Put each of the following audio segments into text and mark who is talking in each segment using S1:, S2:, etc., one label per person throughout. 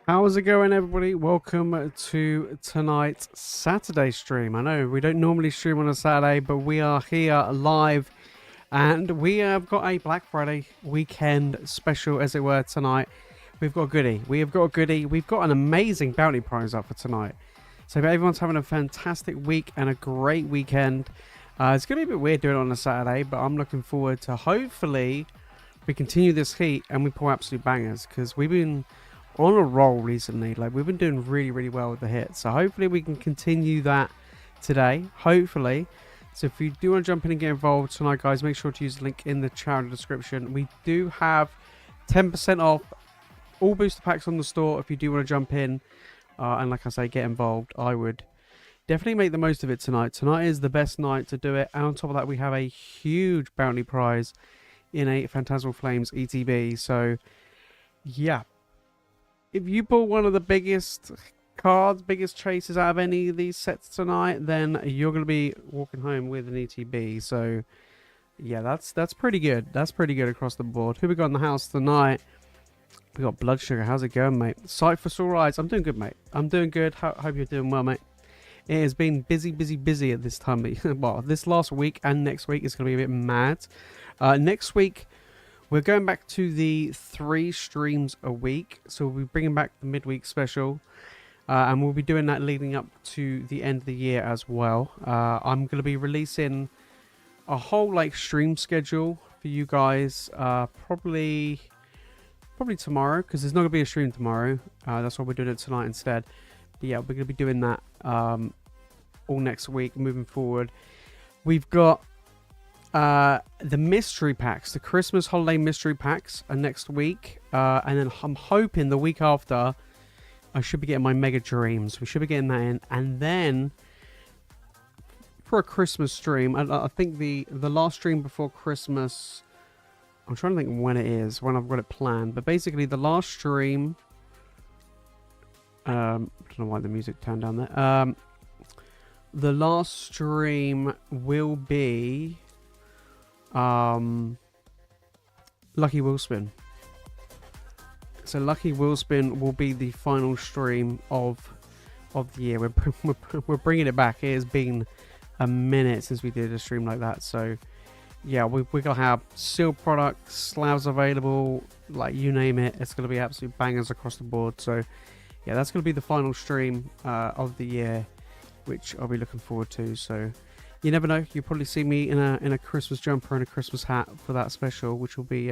S1: How's it going, everybody? Welcome to tonight's Saturday stream. I know we don't normally stream on a Saturday, but we are here live and we have got a Black Friday weekend special, as it were, tonight. We've got a goodie. We have got a goodie. We've got an amazing bounty prize up for tonight. So everyone's having a fantastic week and a great weekend. It's going to be a bit weird doing it on a Saturday, but I'm looking forward to hopefully we continue this heat and we pull absolute bangers, because we've been on a roll recently. Like, we've been doing really well with the hits, so hopefully we can continue that today, hopefully. So if you do want to jump in and get involved tonight, guys, make sure to use the link in the channel description. We do have 10% off all booster packs on the store if you do want to jump in, and like I say, get involved. I would definitely make the most of it tonight. Tonight is the best night to do it, and on top of that we have a huge bounty prize in a Phantasmal Flames ETB. So yeah, if you pull one of the biggest cards, biggest chases out of any of these sets tonight, then you're going to be walking home with an ETB. So yeah, that's pretty good. That's pretty good across the board. Who we got in the house tonight? We got Blood Sugar. How's it going, mate? Sight for All Rides. I'm doing good, mate. I'm doing good. Hope you're doing well, mate. It has been busy at this time. Well, this last week and next week is going to be a bit mad. Next week, we're going back to the 3 streams a week. So we'll be bringing back the midweek special. And we'll be doing that leading up to the end of the year as well. I'm going to be releasing a whole stream schedule for you guys. Probably tomorrow, because there's not going to be a stream tomorrow. That's why we're doing it tonight instead. But yeah, we're going to be doing that all next week moving forward. We've got the mystery packs, the Christmas holiday mystery packs are next week. And then I'm hoping the week after I should be getting my Mega Dreams. We should be getting that in. And then for a Christmas stream, I think the last stream before Christmas, I'm trying to think when it is, when I've got it planned. But basically the last stream, I don't know why the music turned down there. The last stream will be Lucky Will Spin. So Lucky Will Spin will be the final stream of the year. We're bringing it back. It has been a minute since we did a stream like that. So yeah, we're gonna have sealed products, slabs available, like you name it. It's gonna be absolute bangers across the board. So yeah, that's gonna be the final stream of the year, which I'll be looking forward to. So you never know, you'll probably see me in a Christmas jumper and a Christmas hat for that special, which will be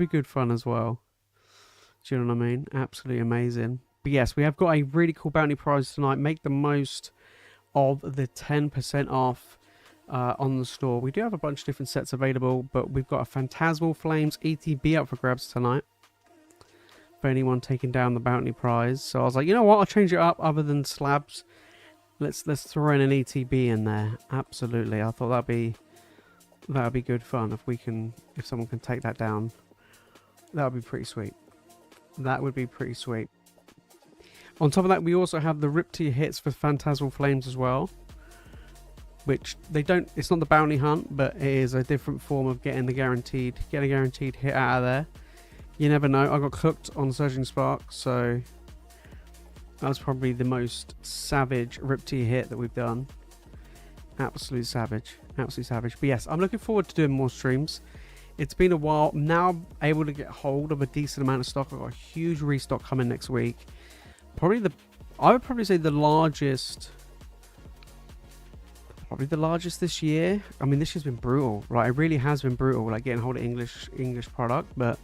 S1: good fun as well. Do you know what I mean? Absolutely amazing. But yes, we have got a really cool bounty prize tonight. Make the most of the 10% off on the store. We do have a bunch of different sets available, but we've got a Phantasmal Flames ETB up for grabs tonight for anyone taking down the bounty prize. So I was like, you know what? I'll change it up. Other than slabs, let's throw in an ETB in there. Absolutely, I thought that'd be good fun if someone can take that down. That would be pretty sweet. That would be pretty sweet. On top of that, we also have the Rip to Your Hits for Phantasmal Flames as well, which it's not the bounty hunt, but it is a different form of getting a guaranteed hit out of there. You never know. I got cooked on Surging Spark, so that was probably the most savage Rip to Your Hit that we've done. Absolute savage. Absolutely savage. But yes, I'm looking forward to doing more streams. It's been a while. Now I'm able to get hold of a decent amount of stock. I've got a huge restock coming next week. I would probably say the largest this year. I mean, this year's been brutal, right? It really has been brutal, like getting hold of English product. But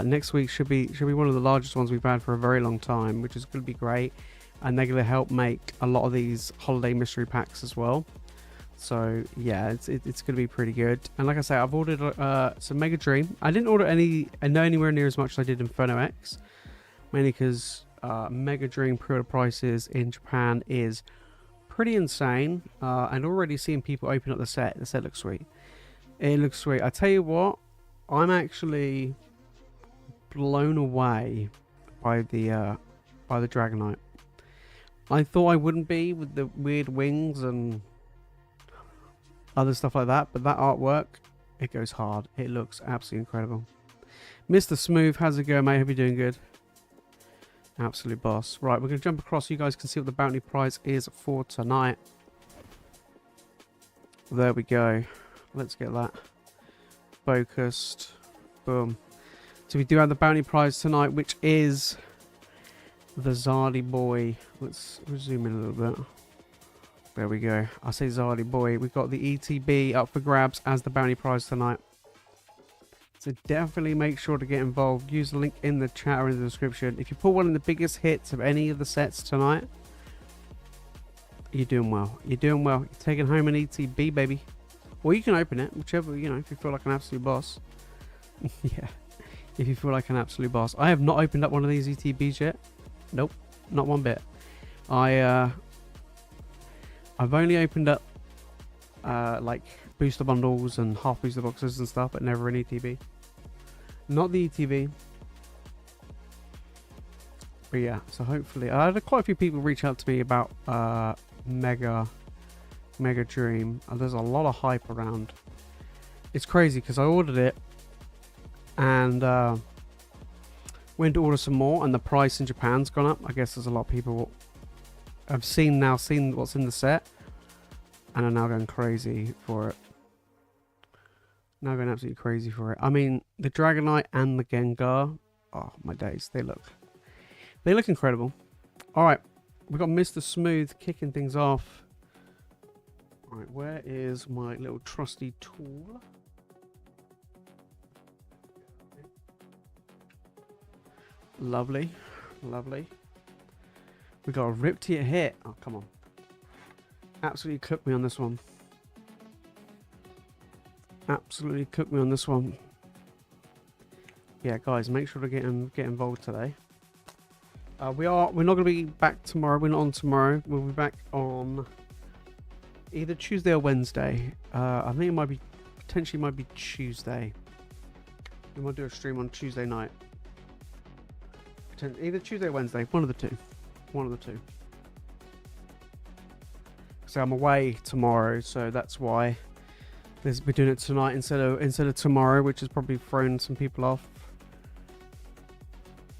S1: next week should be one of the largest ones we've had for a very long time, which is going to be great. And they're going to help make a lot of these holiday mystery packs as well. So yeah, it's going to be pretty good. And like I say, I've ordered some Mega Dream. I didn't order anywhere near as much as I did Inferno X, mainly because Mega Dream pre-order prices in Japan is pretty insane. And already seeing people open up the set. The set looks sweet. It looks sweet. I tell you what, I'm actually blown away by the Dragonite. I thought I wouldn't be with the weird wings and other stuff like that, but that artwork, it goes hard. It looks absolutely incredible. Mr. Smooth, how's it going, mate? Hope you're doing good. Absolute boss. Right, we're going to jump across so you guys can see what the bounty prize is for tonight. There we go. Let's get that focused. Boom. So we do have the bounty prize tonight, which is the Zardy boy. Let's zoom in a little bit. There we go. I say Zardy boy. We've got the ETB up for grabs as the bounty prize tonight. So definitely make sure to get involved. Use the link in the chat or in the description. If you pull one of the biggest hits of any of the sets tonight, you're doing well. You're doing well. You're taking home an ETB, baby. Or you can open it, whichever, you know, if you feel like an absolute boss. Yeah. If you feel like an absolute boss. I have not opened up one of these ETBs yet. Nope. Not one bit. I've only opened up like booster bundles and half booster boxes and stuff, but never an ETB. Not the ETB. But yeah, so hopefully I had quite a few people reach out to me about Mega Dream. There's a lot of hype around. It's crazy because I ordered it and went to order some more, and the price in Japan's gone up. I guess there's a lot of people I've seen what's in the set and are now going crazy for it. Now going absolutely crazy for it. I mean, the Dragonite and the Gengar, oh my days, they look incredible. All right, we've got Mr. Smooth kicking things off. All right, where is my little trusty tool? Lovely, lovely. We got a Rip to Your Hit. Oh, come on. Absolutely cooked me on this one. Absolutely cooked me on this one. Yeah, guys, make sure to get involved today. We're not going to be back tomorrow. We're not on tomorrow. We'll be back on either Tuesday or Wednesday. I think it potentially might be Tuesday. We might do a stream on Tuesday night. Either Tuesday or Wednesday. One of the two. One of the two. So I'm away tomorrow, so that's why we're doing it tonight instead of tomorrow, which has probably thrown some people off.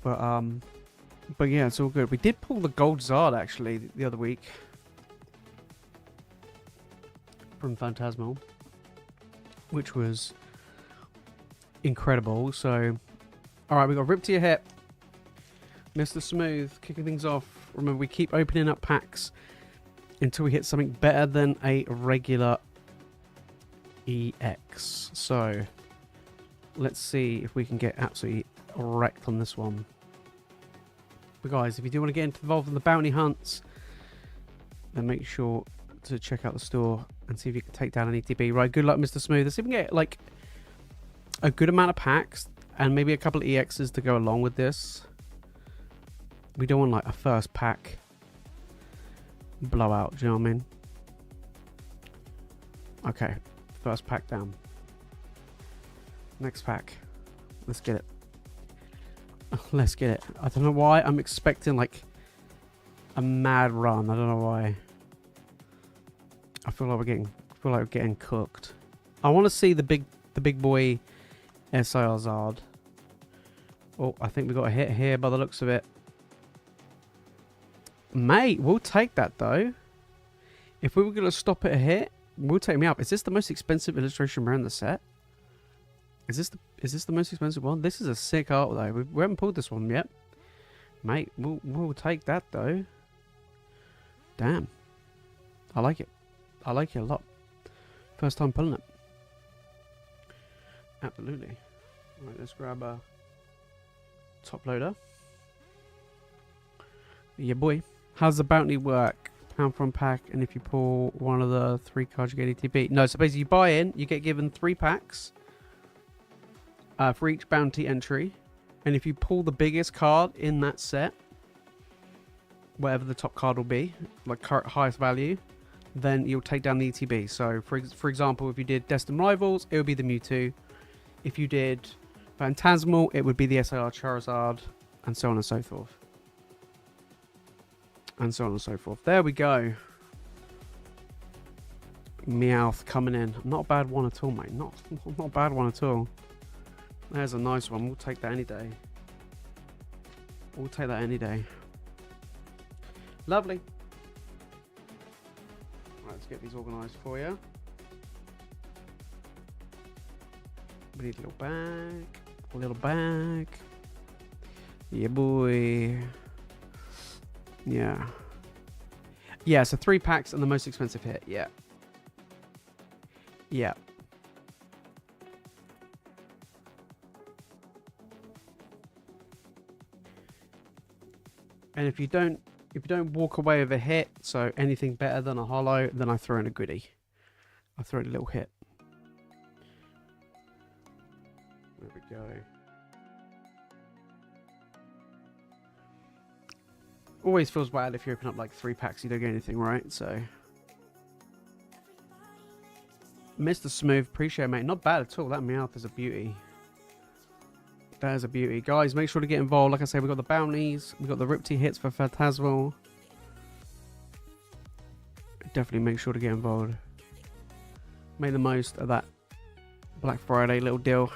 S1: But yeah, it's all good. We did pull the gold Zard actually the other week from Phantasmal, which was incredible. So, all right, we got Rip to your hip, Mr. Smooth kicking things off. Remember, we keep opening up packs until we hit something better than a regular EX. So, let's see if we can get absolutely wrecked on this one. But guys, if you do want to get involved in the bounty hunts, then make sure to check out the store and see if you can take down an ETB. Right, good luck, Mr. Smooth. Let's see if we can get like a good amount of packs and maybe a couple of EXs to go along with this. We don't want like a first pack blowout, do you know what I mean? Okay, first pack down. Next pack. Let's get it. Let's get it. I don't know why I'm expecting like a mad run. I don't know why. I feel like we're getting cooked. I want to see the big boy SIR Zard. Oh, I think we got a hit here by the looks of it. Mate, we'll take that though. If we were going to stop at a hit, we'll take me up. Is this the most expensive illustration rare in the set? Is this the most expensive one? This is a sick art though. We haven't pulled this one yet. Mate, we'll take that though. Damn. I like it. I like it a lot. First time pulling it. Absolutely. Right, let's grab a top loader. Yeah, boy. How's the bounty work? Pound from pack, and if you pull one of the 3 cards, you get ETB. No, so basically you buy in, you get given 3 packs for each bounty entry, and if you pull the biggest card in that set, whatever the top card will be, like highest value, then you'll take down the ETB. So for example, if you did Destined Rivals, it would be the Mewtwo. If you did Phantasmal, it would be the SIR Charizard, and so on and so forth. And so on and so forth. There we go. Meowth coming in. Not a bad one at all, mate. Not a bad one at all. There's a nice one. We'll take that any day. We'll take that any day. Lovely. Right, let's get these organised for you. We need a little bag. A little bag. Yeah, boy. Yeah. Yeah, so 3 packs and the most expensive hit. Yeah. Yeah. And if you don't walk away with a hit, so anything better than a holo, then I throw in a goodie. I throw in a little hit. There we go. Always feels bad if you open up like 3 packs, you don't get anything, right? So, Mr. Smooth, appreciate it, mate. Not bad at all. That Meowth is a beauty. That is a beauty. Guys, make sure to get involved. Like I say, we've got the bounties. We've got the Riptide hits for Phantasmal. Definitely make sure to get involved. Make the most of that Black Friday little deal.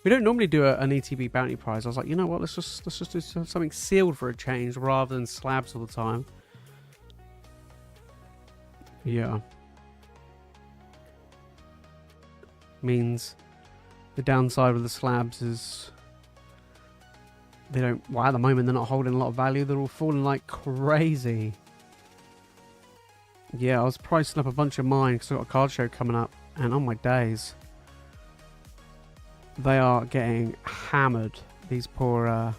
S1: We don't normally do an ETB bounty prize. I was like, you know what? Let's just do something sealed for a change rather than slabs all the time. Yeah. Means the downside of the slabs is they don't. Well, at the moment they're not holding a lot of value. They're all falling like crazy. Yeah, I was pricing up a bunch of mine because I've got a card show coming up, and on my days. They are getting hammered. These poor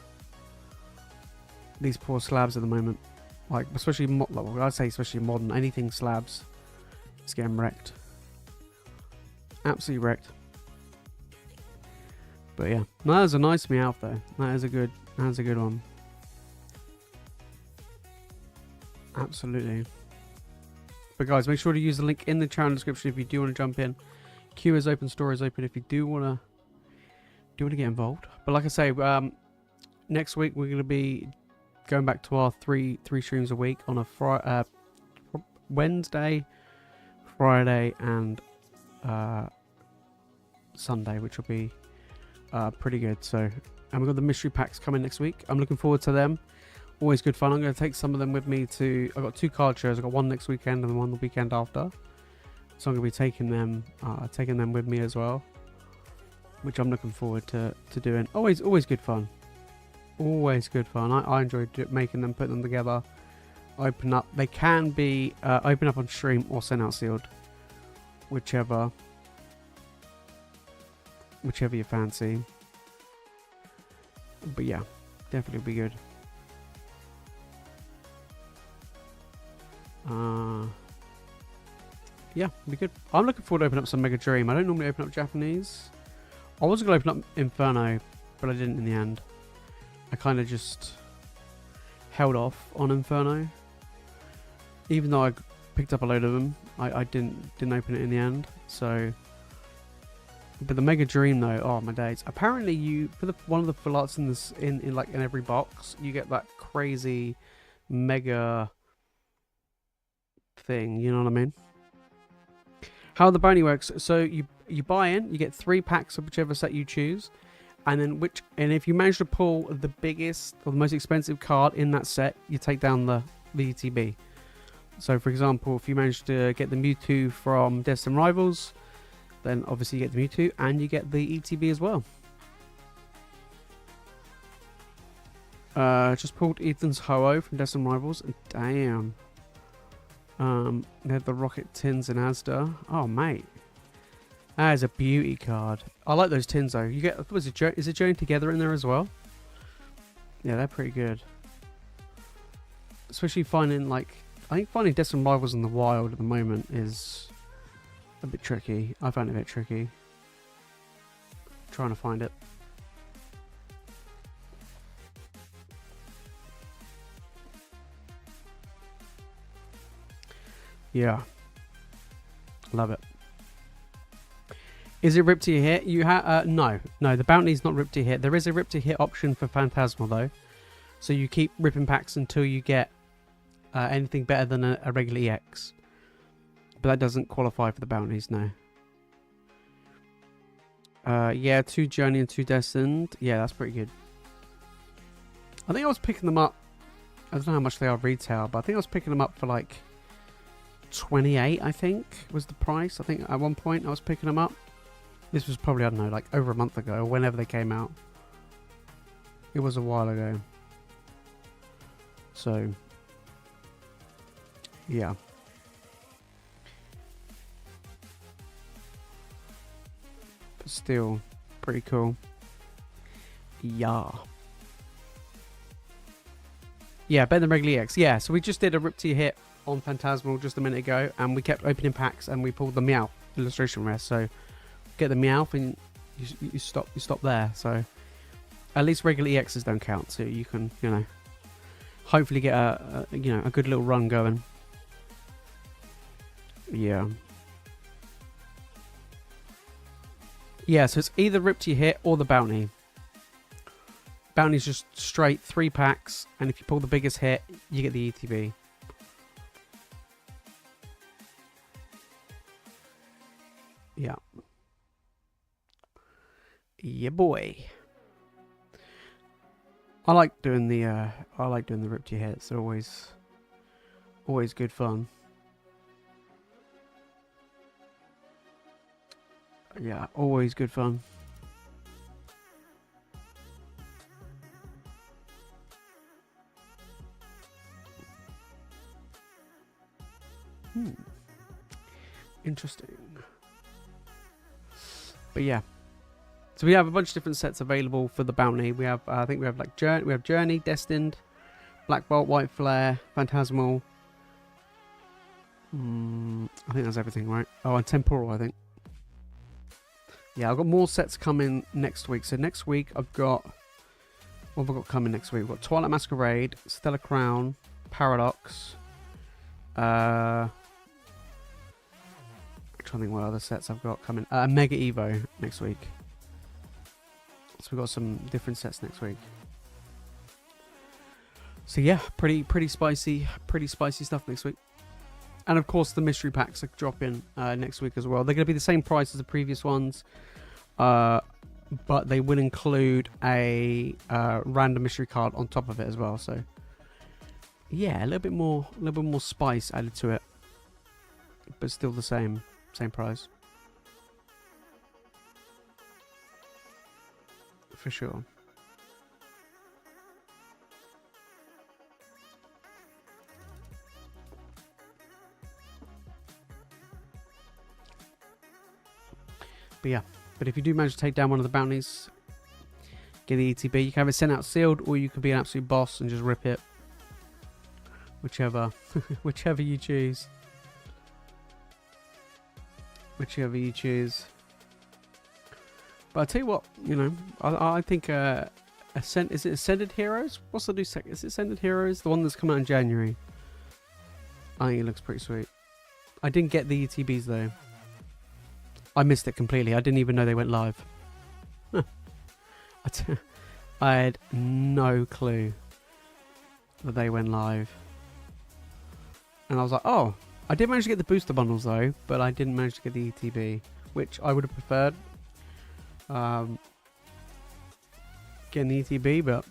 S1: slabs at the moment. Like, especially, well, I'd say especially modern. Anything slabs is getting wrecked. Absolutely wrecked. But yeah, no, that was a nice Meowth though. That is a good one. Absolutely. But guys, make sure to use the link in the channel description if you do want to jump in. Queue is open, store is open if you do want to get involved. But like I say, next week we're going to be going back to our three streams a week on Wednesday, Friday, and Sunday, which will be pretty good. So, and we've got the mystery packs coming next week. I'm looking forward to them. Always good fun. I'm going to take some of them with me to... I've got 2 card shows. I've got one next weekend and one the weekend after. So I'm going to be taking them with me as well, which I'm looking forward to doing. Always good fun. Always good fun. I enjoy making them, putting them together. Open up. They can be open up on stream or sent out sealed, whichever you fancy. But yeah, definitely be good. Yeah, be good. I'm looking forward to opening up some Mega Dream. I don't normally open up Japanese. I was going to open up Inferno, but I didn't in the end. I kind of just held off on Inferno. Even though I picked up a load of them, I didn't open it in the end. So, but the Mega Dream though, oh my days! Apparently, you for one of the full arts in this in every box, you get that crazy mega thing. You know what I mean? How the bounty works? So you buy in, you get 3 packs of whichever set you choose, and then if you manage to pull the biggest or the most expensive card in that set, you take down the ETB. So for example, if you manage to get the Mewtwo from Destined Rivals, then obviously you get the Mewtwo and you get the ETB as well. Just pulled Ethan's Ho-Oh from Destined Rivals. Damn. They had the Rocket Tins and Asda. Oh, mate. That is a beauty card. I like those tins, though. You get... is it Journey Together in there as well? Yeah, they're pretty good. Especially finding, like... I think finding Destined Rivals in the wild at the moment is a bit tricky. I found it a bit tricky. Trying to find it. Yeah, love it. Is it rip to your hit? You have no. The bounty's not rip to hit. There is a rip to hit option for Phantasmal though, so you keep ripping packs until you get anything better than a regular EX. But that doesn't qualify for the bounties, no. Yeah, 2 Journey and 2 Destined. Yeah, that's pretty good. I think I was picking them up. I don't know how much they are retail, but I think I was picking them up for like 28, I think, was the price. I think at one point I was picking them up. This was probably, I don't know, like over a month ago, or whenever they came out. It was a while ago. So, yeah. But still, pretty cool. Yeah. Yeah, better than regular EX. Yeah, so we just did a rip to your hit on Phantasmal just a minute ago, and we kept opening packs and we pulled the Meowth illustration rare. So get the Meowth and you stop there. So at least regular EXs don't count, so you can, you know, hopefully get a good little run going. Yeah. Yeah, so it's either rip to your hit or the bounty. Bounty's just straight 3 packs, and if you pull the biggest hit, you get the ETB. Yeah. Yeah, boy. I like doing the rip to your head. It's always good fun. Yeah, always good fun. Interesting. But yeah, so we have a bunch of different sets available for the bounty. We have, I think we have like Journey, Destined, Black Bolt, White Flare, Phantasmal. I think that's everything, right? Oh, and Temporal, I think. Yeah, I've got more sets coming next week. So next week I've got, what have I got coming next week? We've got Twilight Masquerade, Stellar Crown, Paradox. I'm trying to think what other sets I've got coming. Mega Evo next week. So we've got some different sets next week. So yeah, pretty spicy stuff next week. And of course, the mystery packs are dropping next week as well. They're going to be the same price as the previous ones, but they will include a random mystery card on top of it as well. So yeah, a little bit more spice added to it, but still the same price for sure. But yeah, but if you do manage to take down one of the bounties, get the ETB, you can have it sent out sealed, or you can be an absolute boss and just rip it. Whichever, whichever you choose. Whichever you choose. But I'll tell you what, you know, I think is it Ascended Heroes? What's the new second? Is it Ascended Heroes? The one that's come out in January. I think it looks pretty sweet. I didn't get the ETBs though. I missed it completely. I didn't even know they went live. I had no clue that they went live. And I was like, oh, I did manage to get the booster bundles though, but I didn't manage to get the ETB, which I would have preferred. Getting the ETB, but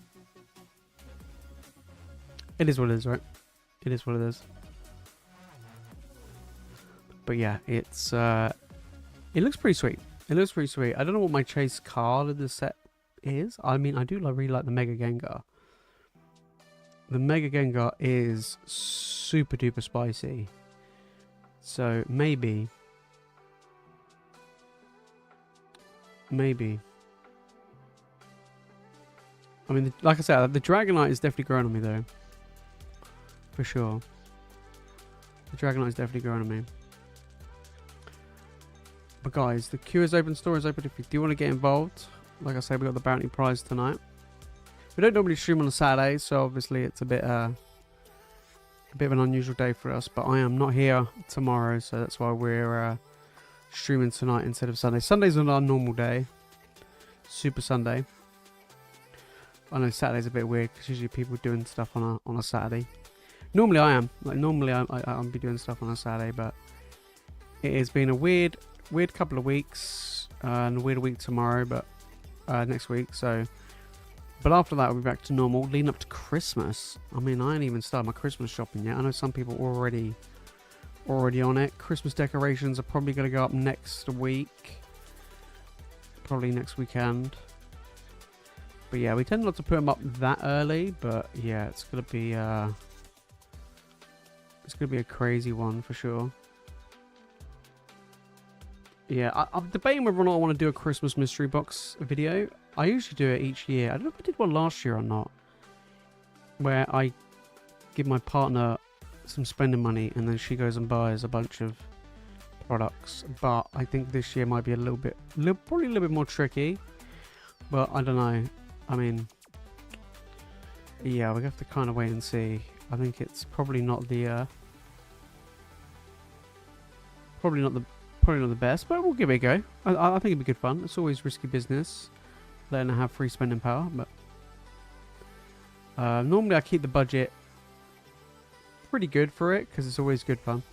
S1: it is what it is, right? It is what it is. But yeah, it's it looks pretty sweet. It looks pretty sweet. I don't know what my chase card of the set is. I mean, I do really like the Mega Gengar. The Mega Gengar is super duper spicy. So maybe. I mean, like I said, the Dragonite is definitely growing on me though. For sure. The Dragonite is definitely growing on me. But guys, the queue is open, store is open if you do want to get involved. Like I said, we got the bounty prize tonight. We don't normally stream on a Saturday, so obviously it's a bit of an unusual day for us. But I am not here tomorrow, so that's why we're streaming tonight instead of Sunday. Sunday's on our normal day, Super Sunday. I know Saturday's a bit weird because usually people are doing stuff on a Saturday. Normally I am, like normally I'll be doing stuff on a Saturday, but it has been a weird couple of weeks and a weird week tomorrow, but next week. So, but after that, we'll be back to normal, leading up to Christmas. I mean, I ain't even started my Christmas shopping yet. I know some people are already on it. Christmas decorations are probably going to go up next week, probably next weekend. But yeah, we tend not to put them up that early. But yeah, it's gonna be a crazy one for sure. Yeah, I'm debating whether or not I want to do a Christmas mystery box video. I usually do it each year. I don't know if I did one last year or not, where I give my partner some spending money and then she goes and buys a bunch of products. But I think this year might be probably a little bit more tricky. But I don't know. I mean, yeah, we have to kind of wait and see. I think it's probably not the best, but we'll give it a go. I think it'd be good fun. It's always risky business, letting her have free spending power. But normally I keep the budget pretty good for it because it's always good fun.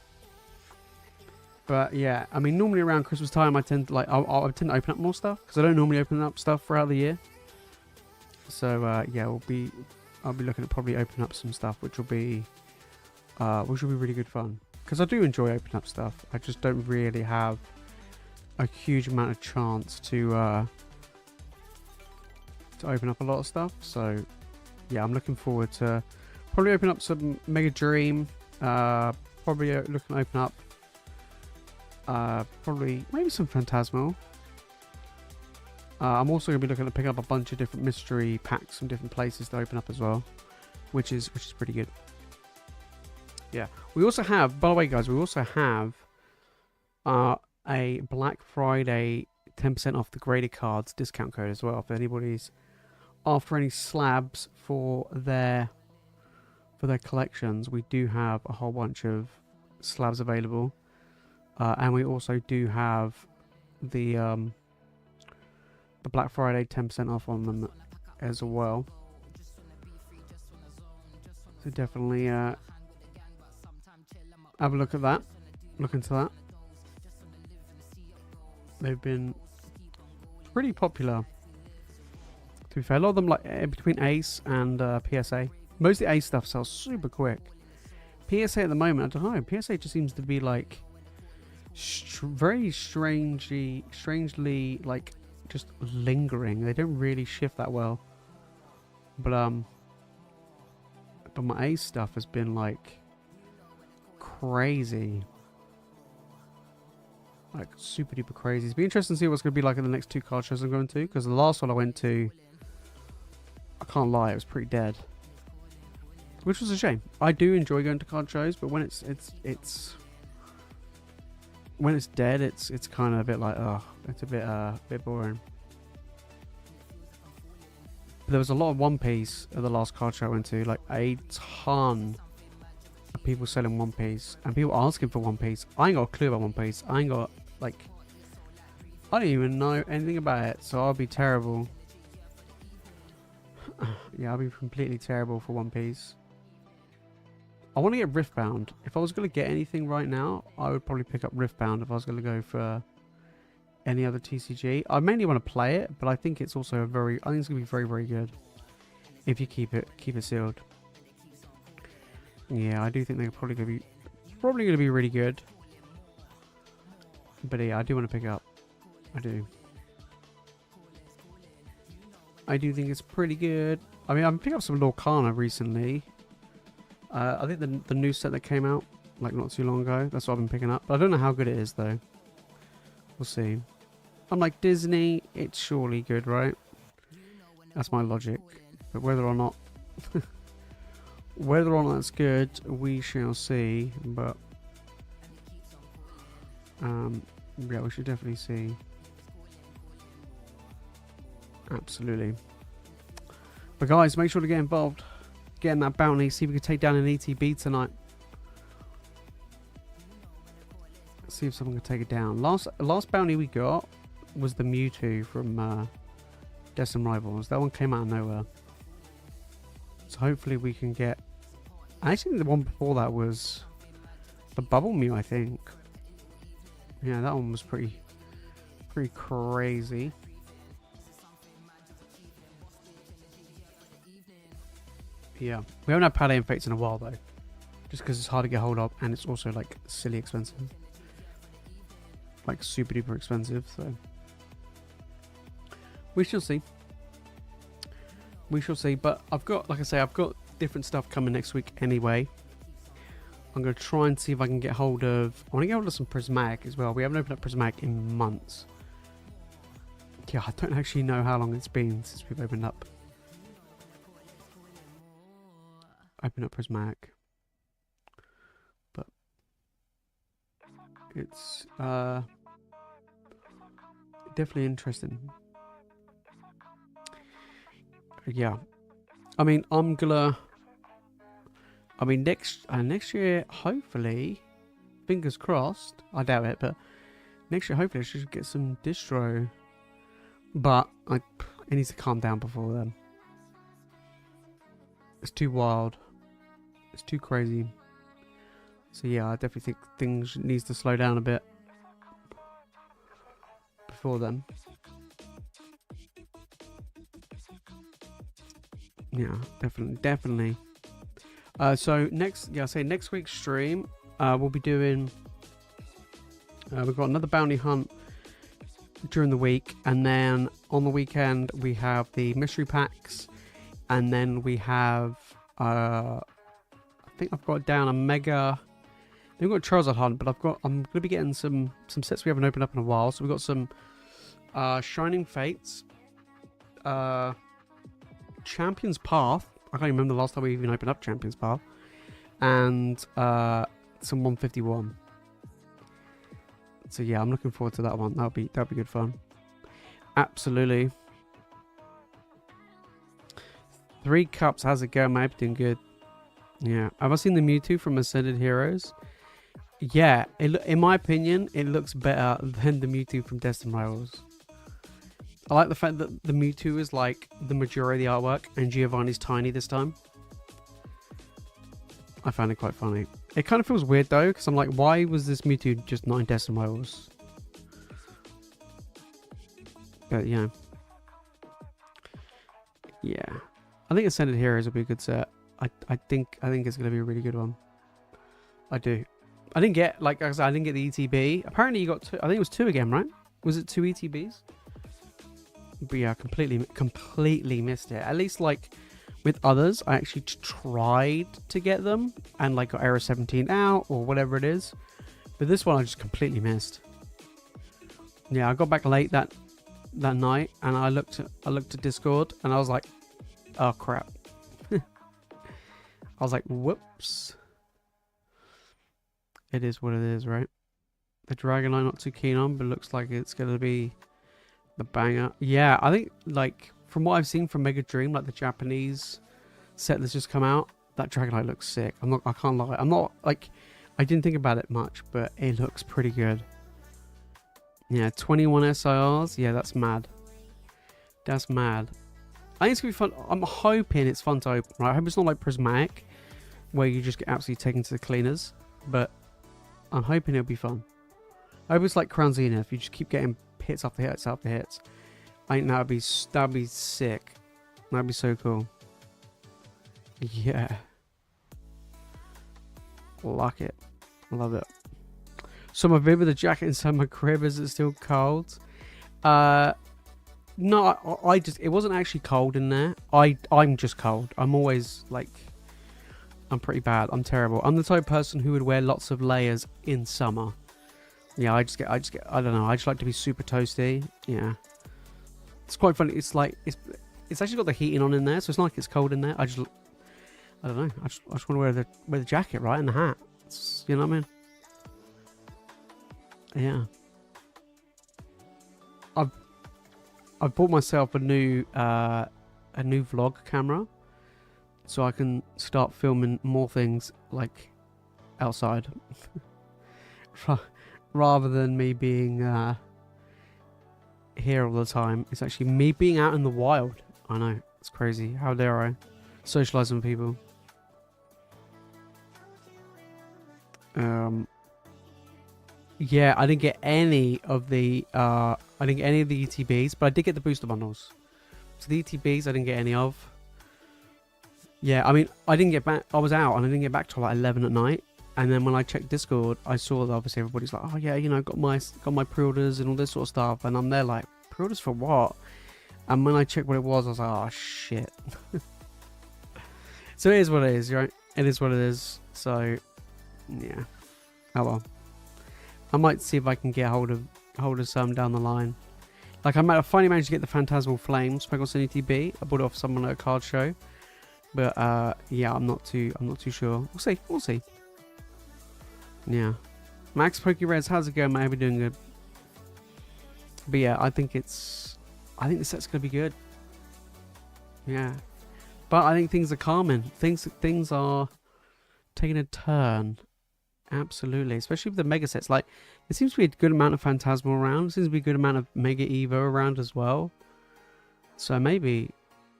S1: But yeah, I mean, normally around Christmas time, I tend to I tend to open up more stuff because I don't normally open up stuff throughout the year. So yeah, I'll be looking at probably opening up some stuff, which will be really good fun. Because I do enjoy opening up stuff. I just don't really have a huge amount of chance to open up a lot of stuff. So yeah, I'm looking forward to probably open up some Mega Dream. Probably looking to open up probably maybe some Phantasmal. I'm also going to be looking to pick up a bunch of different mystery packs from different places to open up as well, which is pretty good. Yeah, we also have, by the way, guys, we also have a Black Friday 10% off the graded cards discount code as well. If anybody's after any slabs for their collections, we do have a whole bunch of slabs available, and we also do have the Black Friday 10% off on them as well. So definitely have a look at that. Look into that. They've been pretty popular. To be fair, a lot of them like between Ace and PSA. Most of the Ace stuff sells super quick. PSA at the moment, I don't know. PSA just seems to be like very strangely like just lingering. They don't really shift that well. But my Ace stuff has been like crazy. Like super duper crazy. It's be interesting to see what's going to be like in the next 2 card shows I'm going to, because the last one I went to, I can't lie, it was pretty dead, which was a shame. I do enjoy going to card shows, but when it's dead, it's kind of a bit like, oh, it's a bit boring. But there was a lot of One Piece at the last card show I went to, like a ton of people selling One Piece and people asking for One Piece. I ain't got a clue about One Piece. I ain't got, like, I don't even know anything about it, so I'll be terrible. Yeah, I'll be completely terrible for One Piece. I want to get Riftbound. If I was going to get anything right now, I would probably pick up Riftbound if I was going to go for any other TCG. I mainly want to play it, but I think it's also I think it's going to be very, very good if you keep it sealed. Yeah, I do think they're probably going to be really good. But yeah, I do want to pick it up. I do. I do think it's pretty good. I mean, I've picked up some Lorcana recently. I think the new set that came out like not too long ago, that's what I've been picking up. But I don't know how good it is though. We'll see. Unlike Disney, it's surely good, right? That's my logic. But whether or not that's good, we shall see. But yeah, we should definitely see. Absolutely. But guys, make sure to get involved. Get in that bounty. See if we can take down an ETB tonight. See if someone can take it down. Last bounty we got was the Mewtwo from Destined Rivals. That one came out of nowhere. So hopefully we can get... Actually, the one before that was the Bubble Mew, I think. Yeah, that one was pretty crazy. Yeah, we haven't had Palais and Fates in a while though, just because it's hard to get hold of, and it's also like silly expensive, like super duper expensive. So we shall see. We shall see. But I've got, like I say, I've got different stuff coming next week anyway. I'm gonna try and see if I can get hold of. I want to get hold of some Prismatic as well. We haven't opened up Prismatic in months. Yeah, I don't actually know how long it's been since we've opened up. Prismatic, but it's definitely interesting. Yeah, I mean, next year, hopefully, fingers crossed. I doubt it, but next year, hopefully, I should get some distro. But it needs to calm down before then. It's too wild. It's too crazy. So yeah, I definitely think things needs to slow down a bit before then. Yeah, definitely. So next week's stream, we'll be doing. We've got another bounty hunt during the week, and then on the weekend we have the mystery packs, and then we have. I think I've got down a mega. We've got a Charizard hunt, but I'm gonna be getting some sets we haven't opened up in a while. So we've got some Shining Fates, Champion's Path. I can't remember the last time we even opened up Champion's Path, and some 151. So yeah, I'm looking forward to that one. That'll be good fun. Absolutely. 3 Cups, how's it going, mate? Doing good. Yeah, have I seen the Mewtwo from Ascended Heroes? Yeah, in my opinion, it looks better than the Mewtwo from Destined Rivals. I like the fact that the Mewtwo is like the majority of the artwork, and Giovanni's tiny this time. I found it quite funny. It kind of feels weird though, because I'm like, why was this Mewtwo just 9 decimals? But yeah. Yeah. I think Ascended Heroes will be a good set. I think it's gonna be a really good one. I do. I didn't get, like I said, I didn't get the ETB. Apparently you got 2. I think it was 2 again, right? Was it 2 ETBs? But yeah, completely missed it. At least like with others, I actually tried to get them and like got Era 17 out or whatever it is. But this one I just completely missed. Yeah, I got back late that night and I looked at Discord and I was like, oh crap. I was like, whoops. It is what it is, right? The Dragon I'm not too keen on, but looks like it's gonna be the banger. Yeah, I think like from what I've seen from Mega Dream, like the Japanese set that's just come out, that Dragonite looks sick. I can't lie. I'm not like, I didn't think about it much, but it looks pretty good. Yeah, 21 SIRs. Yeah, that's mad. That's mad. I think it's gonna be fun. I'm hoping it's fun to open, right? I hope it's not like Prismatic, where you just get absolutely taken to the cleaners, but I'm hoping it'll be fun. I hope it's like Crown Zenith. You just keep getting hits after hits after hits. I think that'd be sick. That'd be so cool. Yeah. Like it. Love it. So my vid with the jacket inside my crib, is it still cold? No, I just, it wasn't actually cold in there. I'm just cold. I'm always like, I'm pretty bad. I'm terrible. I'm the type of person who would wear lots of layers in summer. Yeah, I just get, I don't know. I just like to be super toasty. Yeah. It's quite funny. It's like, it's actually got the heating on in there, so it's not like it's cold in there. I don't know. I just want to wear the jacket, right, and the hat. It's, you know what I mean? Yeah. I've bought myself a new vlog camera, so I can start filming more things like outside, rather than me being here all the time. It's actually me being out in the wild. I know, it's crazy. How dare I socialize with people? Yeah, I didn't get any of the ETBs, but I did get the booster bundles. So the ETBs I didn't get any of. Yeah, I mean, I didn't get back. I was out and I didn't get back till like 11 at night. And then when I checked Discord, I saw that obviously everybody's like, oh yeah, you know, got my pre-orders and all this sort of stuff. And I'm there like, pre-orders for what? And when I checked what it was, I was like, oh shit. So it is what it is, right? It is what it is. So yeah. Oh well. I might see if I can get hold of some down the line. Like I finally managed to get the Phantasmal Flames Pokemon Sun ETB. I bought it off someone at a card show. But yeah, I'm not too sure. We'll see. Yeah. Max PokeReds, how's it going, mate? Hope you're doing good. But yeah, I think the set's gonna be good. Yeah. But I think things are calming. Things are taking a turn. Absolutely, especially with the mega sets. Like, there seems to be a good amount of Phantasmal around. There seems to be a good amount of Mega Evo around as well. So maybe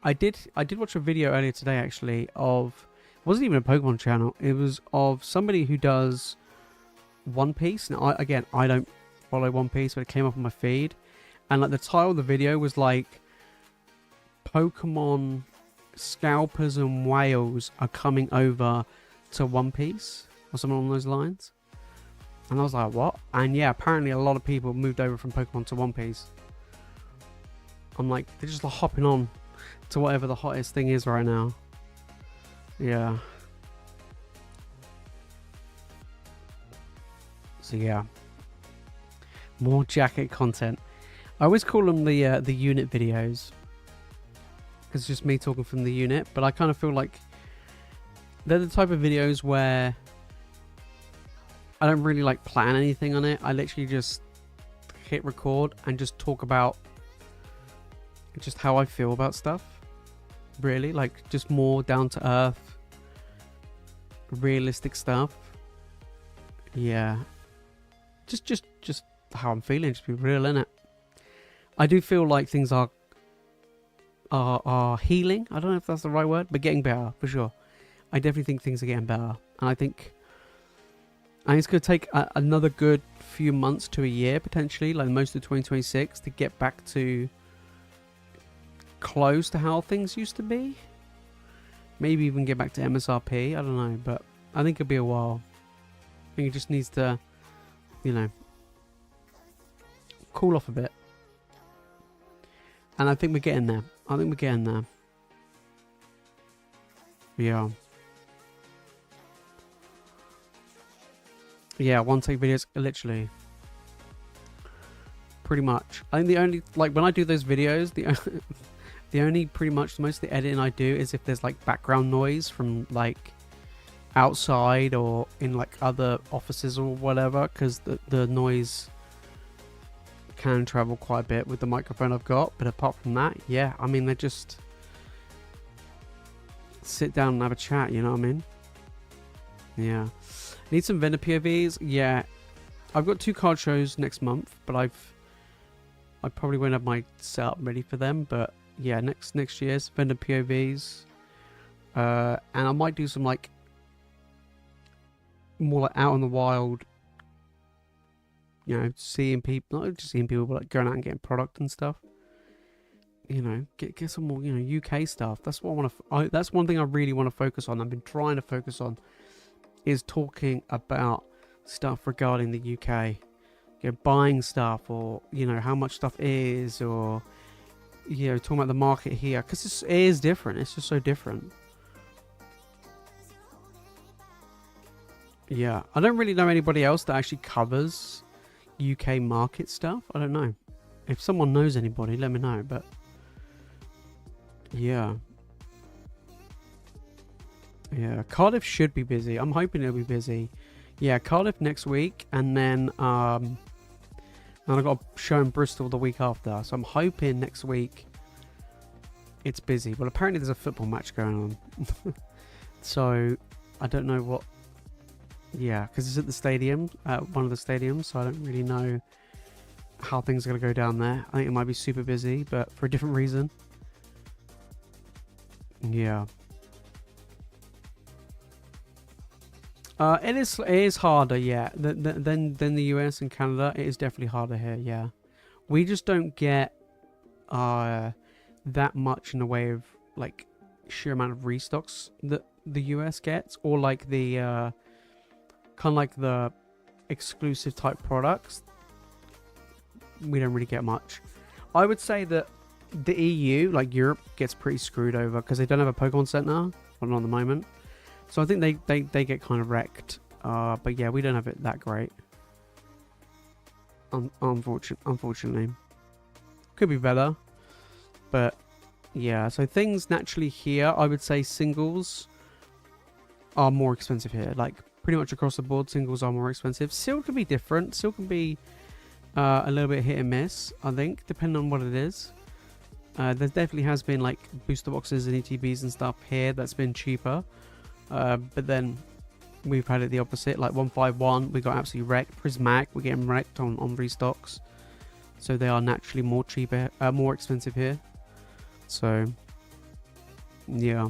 S1: I did watch a video earlier today actually of, it wasn't even a Pokemon channel. It was of somebody who does One Piece. Now, I don't follow One Piece, but it came up on my feed, and like the title of the video was like, Pokemon scalpers and whales are coming over to One Piece, or something along those lines. And I was like, what? And yeah, apparently a lot of people moved over from Pokemon to One Piece. I'm like, they're just like hopping on to whatever the hottest thing is right now. Yeah. So yeah. More jacket content. I always call them the unit videos, because it's just me talking from the unit, but I kind of feel like they're the type of videos where I don't really like plan anything on it. I literally just hit record and just talk about just how I feel about stuff. Really, like just more down to earth, realistic stuff. Yeah. Just how I'm feeling, just be real, innit? I do feel like things are healing. I don't know if that's the right word, but getting better for sure. I definitely think things are getting better, and I think And it's going to take another good few months to a year, potentially, like most of 2026, to get back to close to how things used to be. Maybe even get back to MSRP. I don't know, but I think it'll be a while. I think it just needs to, you know, cool off a bit. And I think we're getting there. I think we're getting there. Yeah. Yeah, one take videos, literally. Pretty much. I think the only, like, when I do those videos, the only, pretty much, most of the editing I do is if there's, like, background noise from, like, outside or in, like, other offices or whatever, because the noise can travel quite a bit with the microphone I've got. But apart from that, yeah, I mean, they just sit down and have a chat, you know what I mean? Yeah. Need some vendor POVs. Yeah, I've got 2 card shows next month, but I probably won't have my setup ready for them. But yeah, next year's vendor POVs, and I might do some like more like out in the wild, you know, seeing people, not just seeing people, but like going out and getting product and stuff. You know, get some more, you know, UK stuff. That's what I want to. That's one thing I really want to focus on. I've been trying to focus on. Is talking about stuff regarding the UK, you know, buying stuff, or you know how much stuff is, or you know talking about the market here, because it is different. It's just so different. Yeah, I don't really know anybody else that actually covers UK market stuff. I don't know. If someone knows anybody, let me know. But yeah. Yeah, Cardiff should be busy. I'm hoping it'll be busy. Yeah, Cardiff next week, and then I've got a show in Bristol the week after. So I'm hoping next week it's busy. Well, apparently there's a football match going on. So I don't know what. Yeah, because it's at the stadium, one of the stadiums. So I don't really know how things are going to go down there. I think it might be super busy, but for a different reason. Yeah. It is harder, yeah, than the US and Canada. It is definitely harder here, yeah. We just don't get that much in the way of like sheer amount of restocks that the US gets, or like the kind of like the exclusive type products. We don't really get much. I would say that the EU, like Europe, gets pretty screwed over because they don't have a Pokemon Center, well, not at the moment. So I think they get kind of wrecked. But yeah, we don't have it that great. Unfortunately. Could be better. But yeah, so things naturally here, I would say singles are more expensive here. Like pretty much across the board, singles are more expensive. Still can be different. Still can be a little bit hit and miss, I think, depending on what it is. There definitely has been like booster boxes and ETBs and stuff here that's been cheaper. But then we've had it the opposite, like 151 we got absolutely wrecked. Prismatic, we're getting wrecked on restocks, so they are naturally more cheaper, more expensive here. So yeah,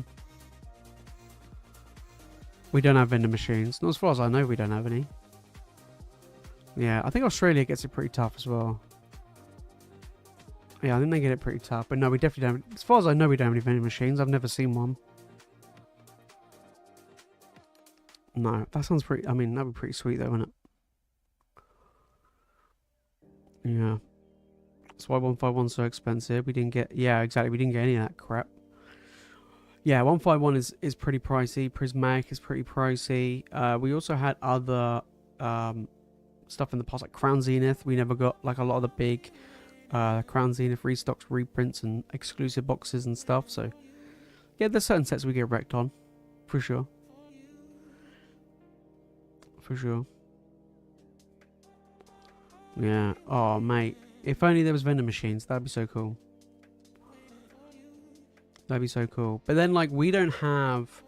S1: we don't have vending machines, not as far as I know. We don't have any. Yeah, I think Australia gets it pretty tough as well. Yeah, I think they get it pretty tough, but no, we definitely don't. As far as I know, we don't have any vending machines. I've never seen one. No, that sounds pretty. I mean, that'd be pretty sweet, though, wouldn't it? Yeah. That's why 151's so expensive. We didn't get. Yeah, exactly. We didn't get any of that crap. Yeah, 151 is pretty pricey. Prismatic is pretty pricey. We also had other stuff in the past, like Crown Zenith. We never got like a lot of the big Crown Zenith restocks, reprints, and exclusive boxes and stuff. So yeah, there's certain sets we get wrecked on, for sure. For sure. Yeah. Oh, mate. If only there was vending machines. That'd be so cool. That'd be so cool. But then, like, we don't have...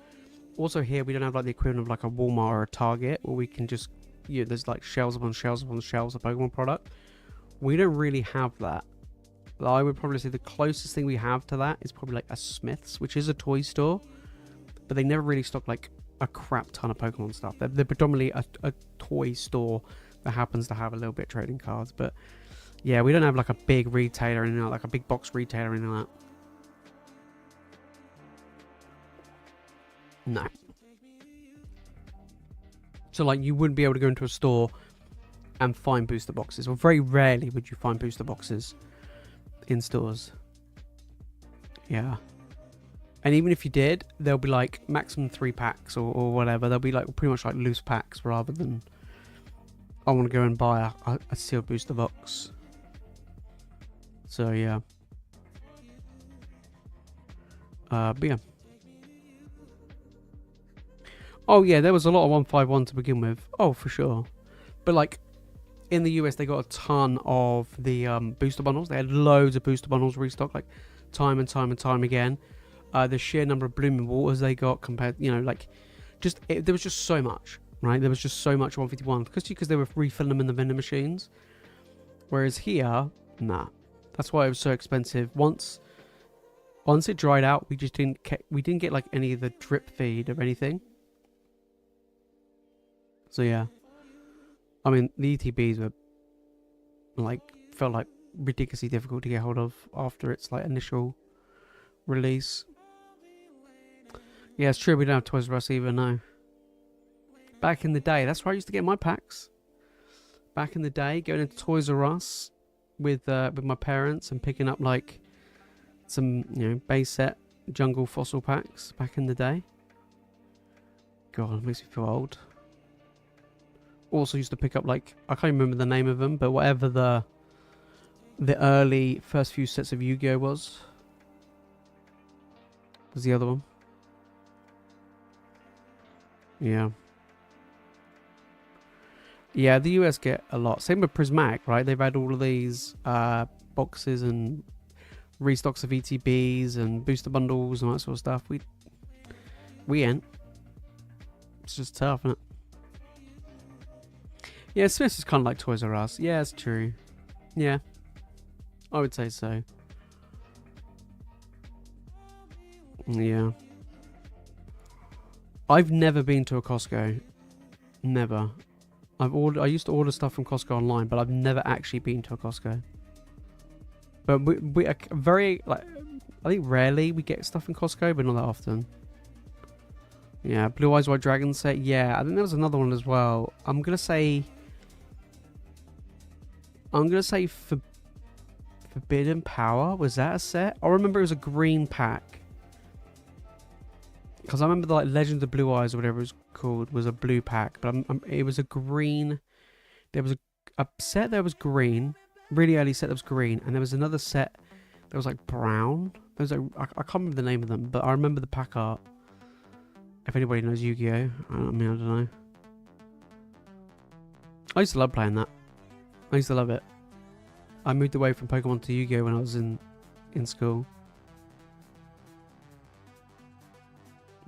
S1: Also here, we don't have, like, the equivalent of, like, a Walmart or a Target where we can just... You know, there's, like, shelves upon shelves upon shelves of Pokemon product. We don't really have that. I would probably say the closest thing we have to that is probably, like, a Smith's, which is a toy store. But they never really stock, like, a crap ton of Pokemon stuff. They're predominantly a toy store that happens to have a little bit of trading cards. But yeah, we don't have like a big retailer or anything like a big box retailer or anything like that. No. So like you wouldn't be able to go into a store and find booster boxes. Or very rarely would you find booster boxes in stores. Yeah. And even if you did, there'll be like maximum 3 packs or whatever. They'll be like pretty much like loose packs rather than I want to go and buy a sealed booster box. So yeah. But yeah. Oh yeah, there was a lot of 151 to begin with. Oh, for sure. But like in the US, they got a ton of the booster bundles. They had loads of booster bundles restocked, like time and time again. The sheer number of blooming waters they got compared, you know, like there was just so much, right? There was just so much 151 because they were refilling them in the vending machines. Whereas here, nah. That's why it was so expensive. Once it dried out, we didn't get like any of the drip feed or anything. So yeah, I mean the ETBs were felt like ridiculously difficult to get hold of after its like initial release. Yeah, it's true. We don't have Toys R Us either. No. Back in the day, that's where I used to get my packs. Back in the day, going into Toys R Us with my parents and picking up like some base set jungle fossil packs back in the day. God, it makes me feel old. Also used to pick up like I can't remember the name of them, but whatever the early first few sets of Yu-Gi-Oh was the other one. Yeah. Yeah, the US get a lot. Same with Prismatic, right? They've had all of these boxes and restocks of ETBs and booster bundles and all that sort of stuff. We ain't. It's just tough, isn't it? Yeah, Smith's is kind of like Toys R Us. Yeah, it's true. Yeah, I would say so. Yeah. I've never been to a Costco. Never. I used to order stuff from Costco online, but I've never actually been to a Costco. But we are very like I think rarely we get stuff in Costco, but not that often. Yeah, Blue Eyes White Dragon set. Yeah, I think there was another one as well. I'm gonna say Forbidden Power. Was that a set? I remember it was a green pack. Because I remember the like Legend of Blue Eyes or whatever it was called was a blue pack, but it was a green. There was a set that was green, really early set that was green, and there was another set that was like brown. There was I can't remember the name of them, but I remember the pack art. If anybody knows Yu-Gi-Oh, I don't know. I used to love playing that. I used to love it. I moved away from Pokemon to Yu-Gi-Oh when I was in school.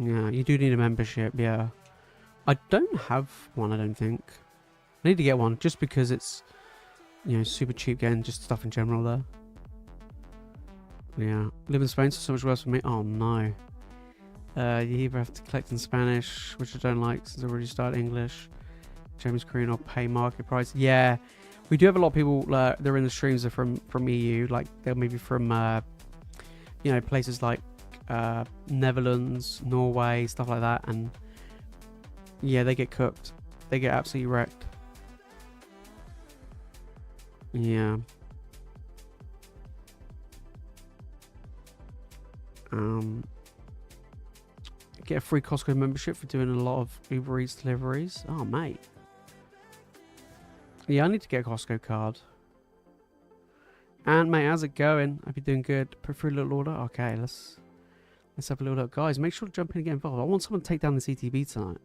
S1: Yeah, you do need a membership, yeah. I don't have one, I don't think. I need to get one, just because it's, super cheap getting just stuff in general there. Yeah. Live in Spain, so much worse for me. Oh, no. You either have to collect in Spanish, which I don't like, since I already started English. James Korean or pay market price. Yeah. We do have a lot of people, they're in the streams are from EU, like, they're maybe from, places like Netherlands, Norway, stuff like that, and yeah, they get cooked. They get absolutely wrecked. Yeah. Get a free Costco membership for doing a lot of Uber Eats deliveries. Oh, mate. Yeah, I need to get a Costco card. And mate, how's it going? Hope you're doing good. Put through a little order. Okay, let's have a little look. Guys, make sure to jump in and get involved. I want someone to take down this ETB tonight.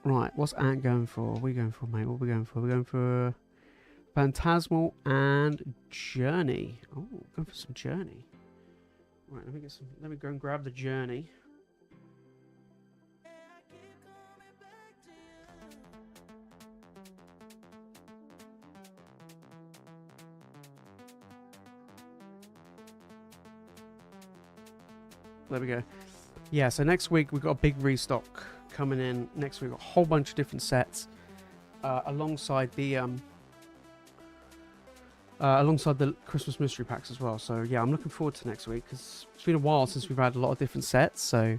S1: Right, what's Ant going for? What are we going for, mate? What are we going for? We're going for Phantasmal and Journey. Oh, going for some Journey. Right, let me go and grab the Journey. There we go. yeah, so next week we've got a big restock coming in. Next week, we've got a whole bunch of different sets alongside the Christmas mystery packs as well. So yeah, I'm looking forward to next week because it's been a while since we've had a lot of different sets. So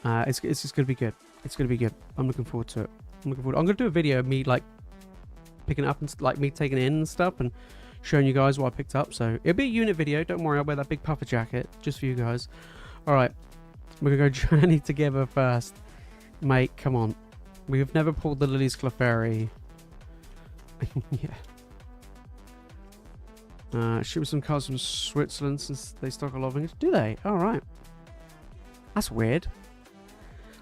S1: it's just gonna be good. It's gonna be good. I'm looking forward to it. I'm gonna do a video of me like picking it up and like me taking it in and stuff and showing you guys what I picked up. So it'll be a unit video. Don't worry, I'll wear that big puffer jacket just for you guys. All right, we're gonna go journey together first, mate. Come on, we've never pulled the Lily's Clefairy. Yeah. Ship with some cards from Switzerland since they stock a lot of English. Do they? All right. That's weird.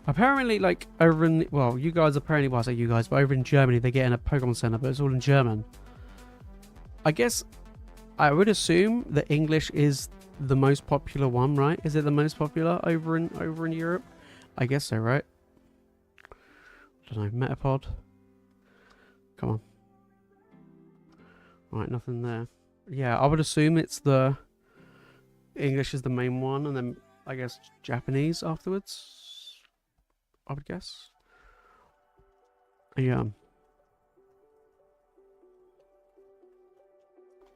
S1: Apparently, like over in you guys apparently, well, I say you guys, but over in Germany they get in a Pokemon Center, but it's all in German. I guess I would assume that English is the most popular one, right? Is it the most popular over in Europe? I guess so, right? I don't know. Metapod. Come on. Right, nothing there. Yeah, I would assume it's the English is the main one, and then I guess Japanese afterwards. I would guess. Yeah.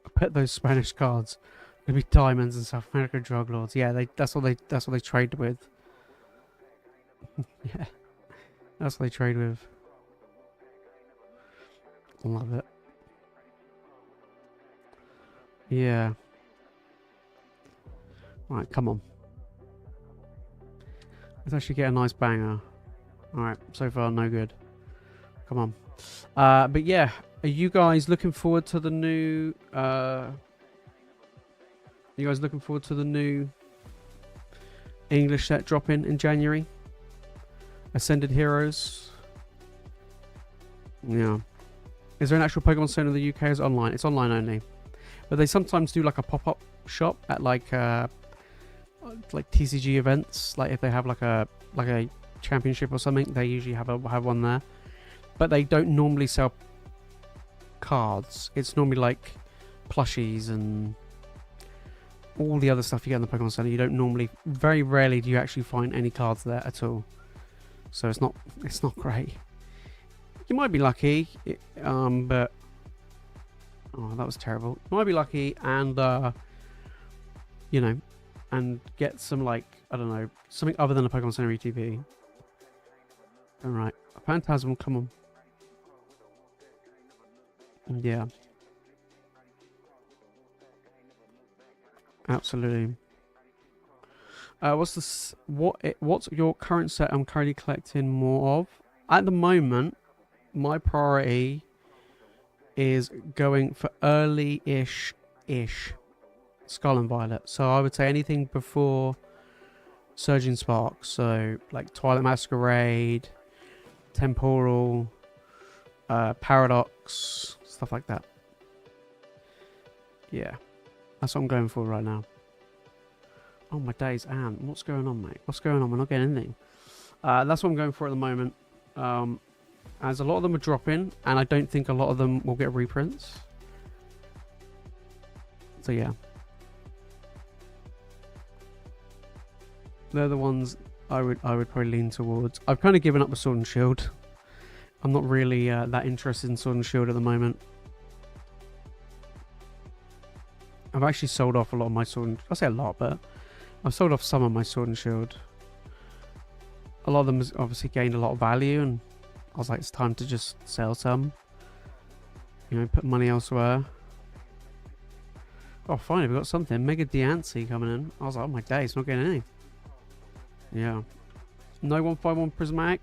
S1: I bet those Spanish cards gonna be diamonds and South American drug lords. Yeah, that's what they trade with. Yeah. That's what they trade with. I love it. Yeah. Right, come on. Let's actually get a nice banger. Alright, so far no good. Come on. But yeah, are you guys looking forward to the new English set dropping in January? Ascended Heroes. Yeah. Is there an actual Pokemon Center in the UK? Is it online? It's online only. But they sometimes do like a pop-up shop at like TCG events. Like if they have like a championship or something, they usually have one there. But they don't normally sell cards. It's normally like plushies and all the other stuff you get in the Pokemon Center. You don't normally, very rarely do you actually find any cards there at all. So it's not great. You might be lucky, but oh, that was terrible. You might be lucky and you know, and get some like, I don't know, something other than a Pokemon Center ETB. Alright, a Phantasmal, come on. Yeah. Absolutely. What's your current set I'm currently collecting more of? At the moment, my priority is going for early-ish Skull and Violet. So I would say anything before Surging Sparks. So like Twilight Masquerade, Temporal, Paradox, stuff like that. Yeah, that's what I'm going for right now. Oh my days, Anne, what's going on, mate? What's going on? We're not getting anything. That's what I'm going for at the moment. As a lot of them are dropping, and I don't think a lot of them will get reprints. So yeah, they're the ones I would probably lean towards. I've kind of given up the Sword and Shield. I'm not really that interested in Sword and Shield at the moment. I've actually sold off a lot of my Sword and... I say a lot, but I've sold off some of my Sword and Shield. A lot of them has obviously gained a lot of value, and I was like, it's time to just sell some. You know, put money elsewhere. Oh, finally, we got something. Mega Diancie coming in. I was like, oh my days, not getting any. Yeah. No 151 Prismatic.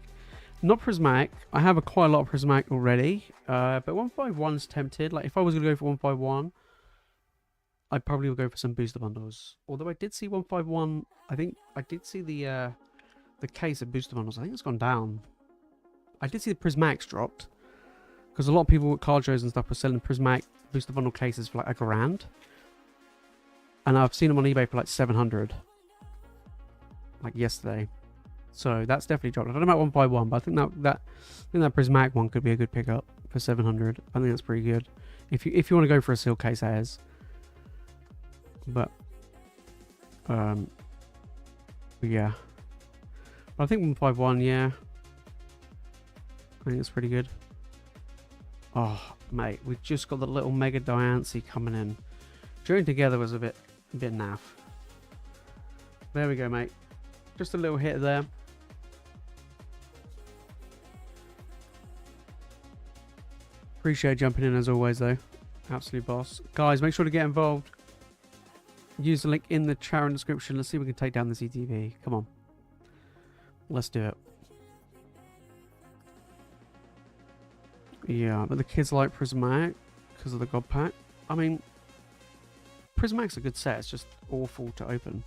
S1: Not Prismatic. I have quite a lot of Prismatic already. But 151's tempted. Like, if I was going to go for 151, I probably would go for some booster bundles. Although I did see 151. I think I did see the case of booster bundles. I think it's gone down. I did see the Prismatics dropped. Because a lot of people with card shows and stuff were selling Prismatic booster bundle cases for like $1,000. And I've seen them on eBay for like 700. Like yesterday. So that's definitely dropped. I don't know about 151, but I think that Prismatic one could be a good pickup for 700. I think that's pretty good. If you want to go for a seal case, that is. But yeah. I think 151, yeah. I think it's pretty good. Oh, mate, we've just got the little Mega Diancie coming in. Joining together was a bit naff. There we go, mate. Just a little hit there. Appreciate jumping in as always, though. Absolute boss. Guys, make sure to get involved. Use the link in the chat and description. Let's see if we can take down the CTV. Come on. Let's do it. Yeah, but the kids like Prismatic because of the God Pack. I mean, Prismatic's a good set. It's just awful to open.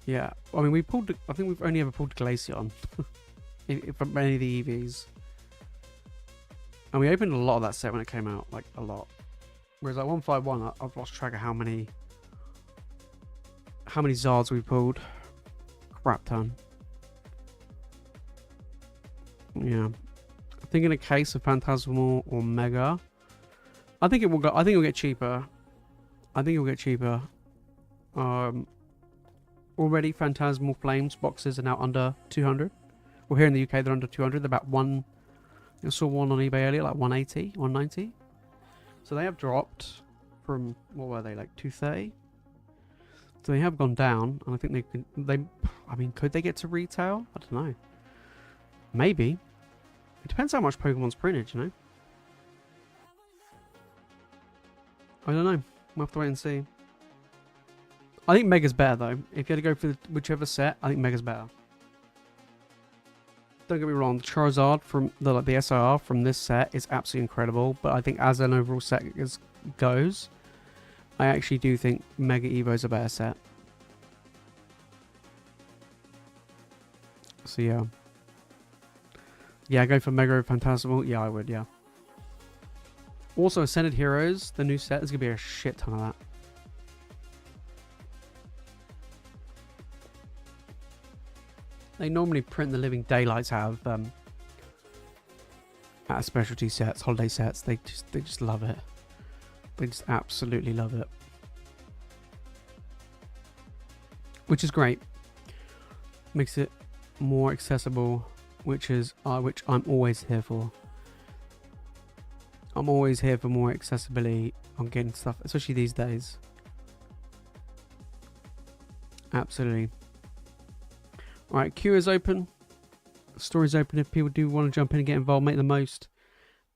S1: Yeah, I mean, I think we've only ever pulled Glaceon from any of the EVs. And we opened a lot of that set when it came out, like a lot. Whereas like 151, I've lost track of how many Zards we pulled. Crap ton. Yeah. I think in a case of Phantasmal or Mega, I think it will go. I think it'll get cheaper. Already Phantasmal Flames boxes are now under 200. Well, here in the UK they're under 200. They're about one. I saw one on eBay earlier, like 180, 190. So they have dropped from, what were they, like 230? So they have gone down, and I think I mean, could they get to retail? I don't know. Maybe. It depends how much Pokemon's printed, you know? I don't know. We'll have to wait and see. I think Mega's better, though. If you had to go for whichever set, I think Mega's better. Don't get me wrong, the Charizard from the SIR from this set is absolutely incredible, but I think as an overall set goes, I actually do think Mega Evo's a better set. So yeah. Yeah, go for Mega Phantasmal. Yeah, I would, yeah. Also, Ascended Heroes, the new set, there's going to be a shit ton of that. They normally print the living daylights out of specialty sets, holiday sets. They just love it. They just absolutely love it, which is great. Makes it more accessible, which I'm always here for. I'm always here for more accessibility on getting stuff, especially these days. Absolutely. Alright, queue is open. Story's open if people do want to jump in and get involved, make the most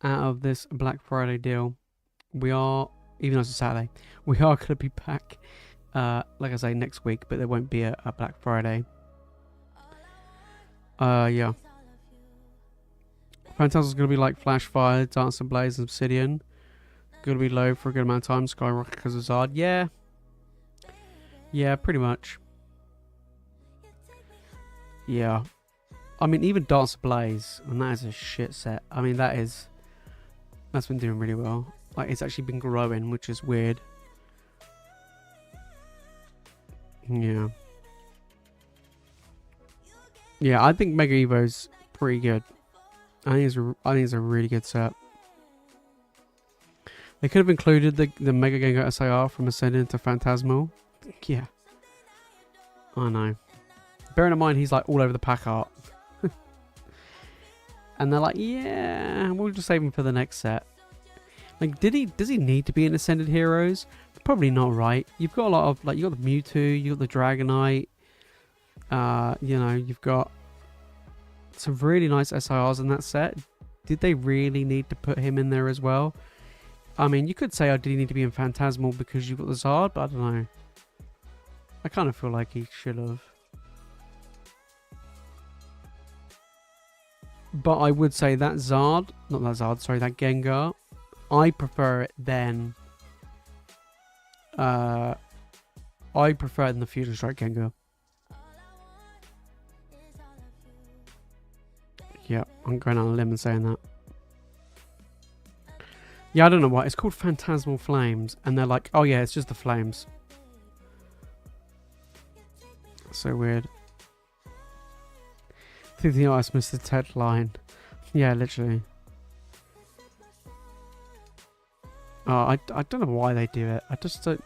S1: out of this Black Friday deal. We are, even though it's a Saturday, we are going to be back, like I say, next week, but there won't be a Black Friday. Yeah. Phantasmal's going to be like Flash Fire, Dance and Blaze, and Obsidian. Going to be low for a good amount of time. Skyrocket because of Zard. Yeah. Yeah, pretty much. Yeah. I mean, even Dance and Blaze, and that is a shit set. I mean, that's been doing really well. Like, it's actually been growing, which is weird. Yeah. Yeah, I think Mega Evo's pretty good. I think it's a really good set. They could have included the Mega Gengar SIR from Ascendant to Phantasmal. Yeah. I know. Bearing in mind he's like all over the pack art. And they're like, yeah, we'll just save him for the next set. Like, does he need to be in Ascended Heroes? Probably not, right? You've got a lot of, like, you got the Mewtwo, you got the Dragonite. You know, you've got some really nice SIRs in that set. Did they really need to put him in there as well? I mean, you could say, oh, did he need to be in Phantasmal because you've got the Zard? But I don't know. I kind of feel like he should have. But I would say that Zard, not that Zard, sorry, that Gengar, I prefer it than the Fusion Strike Gengar. Yeah, I'm going on a limb and saying that. Yeah, I don't know why. It's called Phantasmal Flames. And they're like, oh yeah, it's just the flames. So weird. Through the ice, Mr. Ted line. Yeah, literally. Oh, I don't know why they do it. I just don't...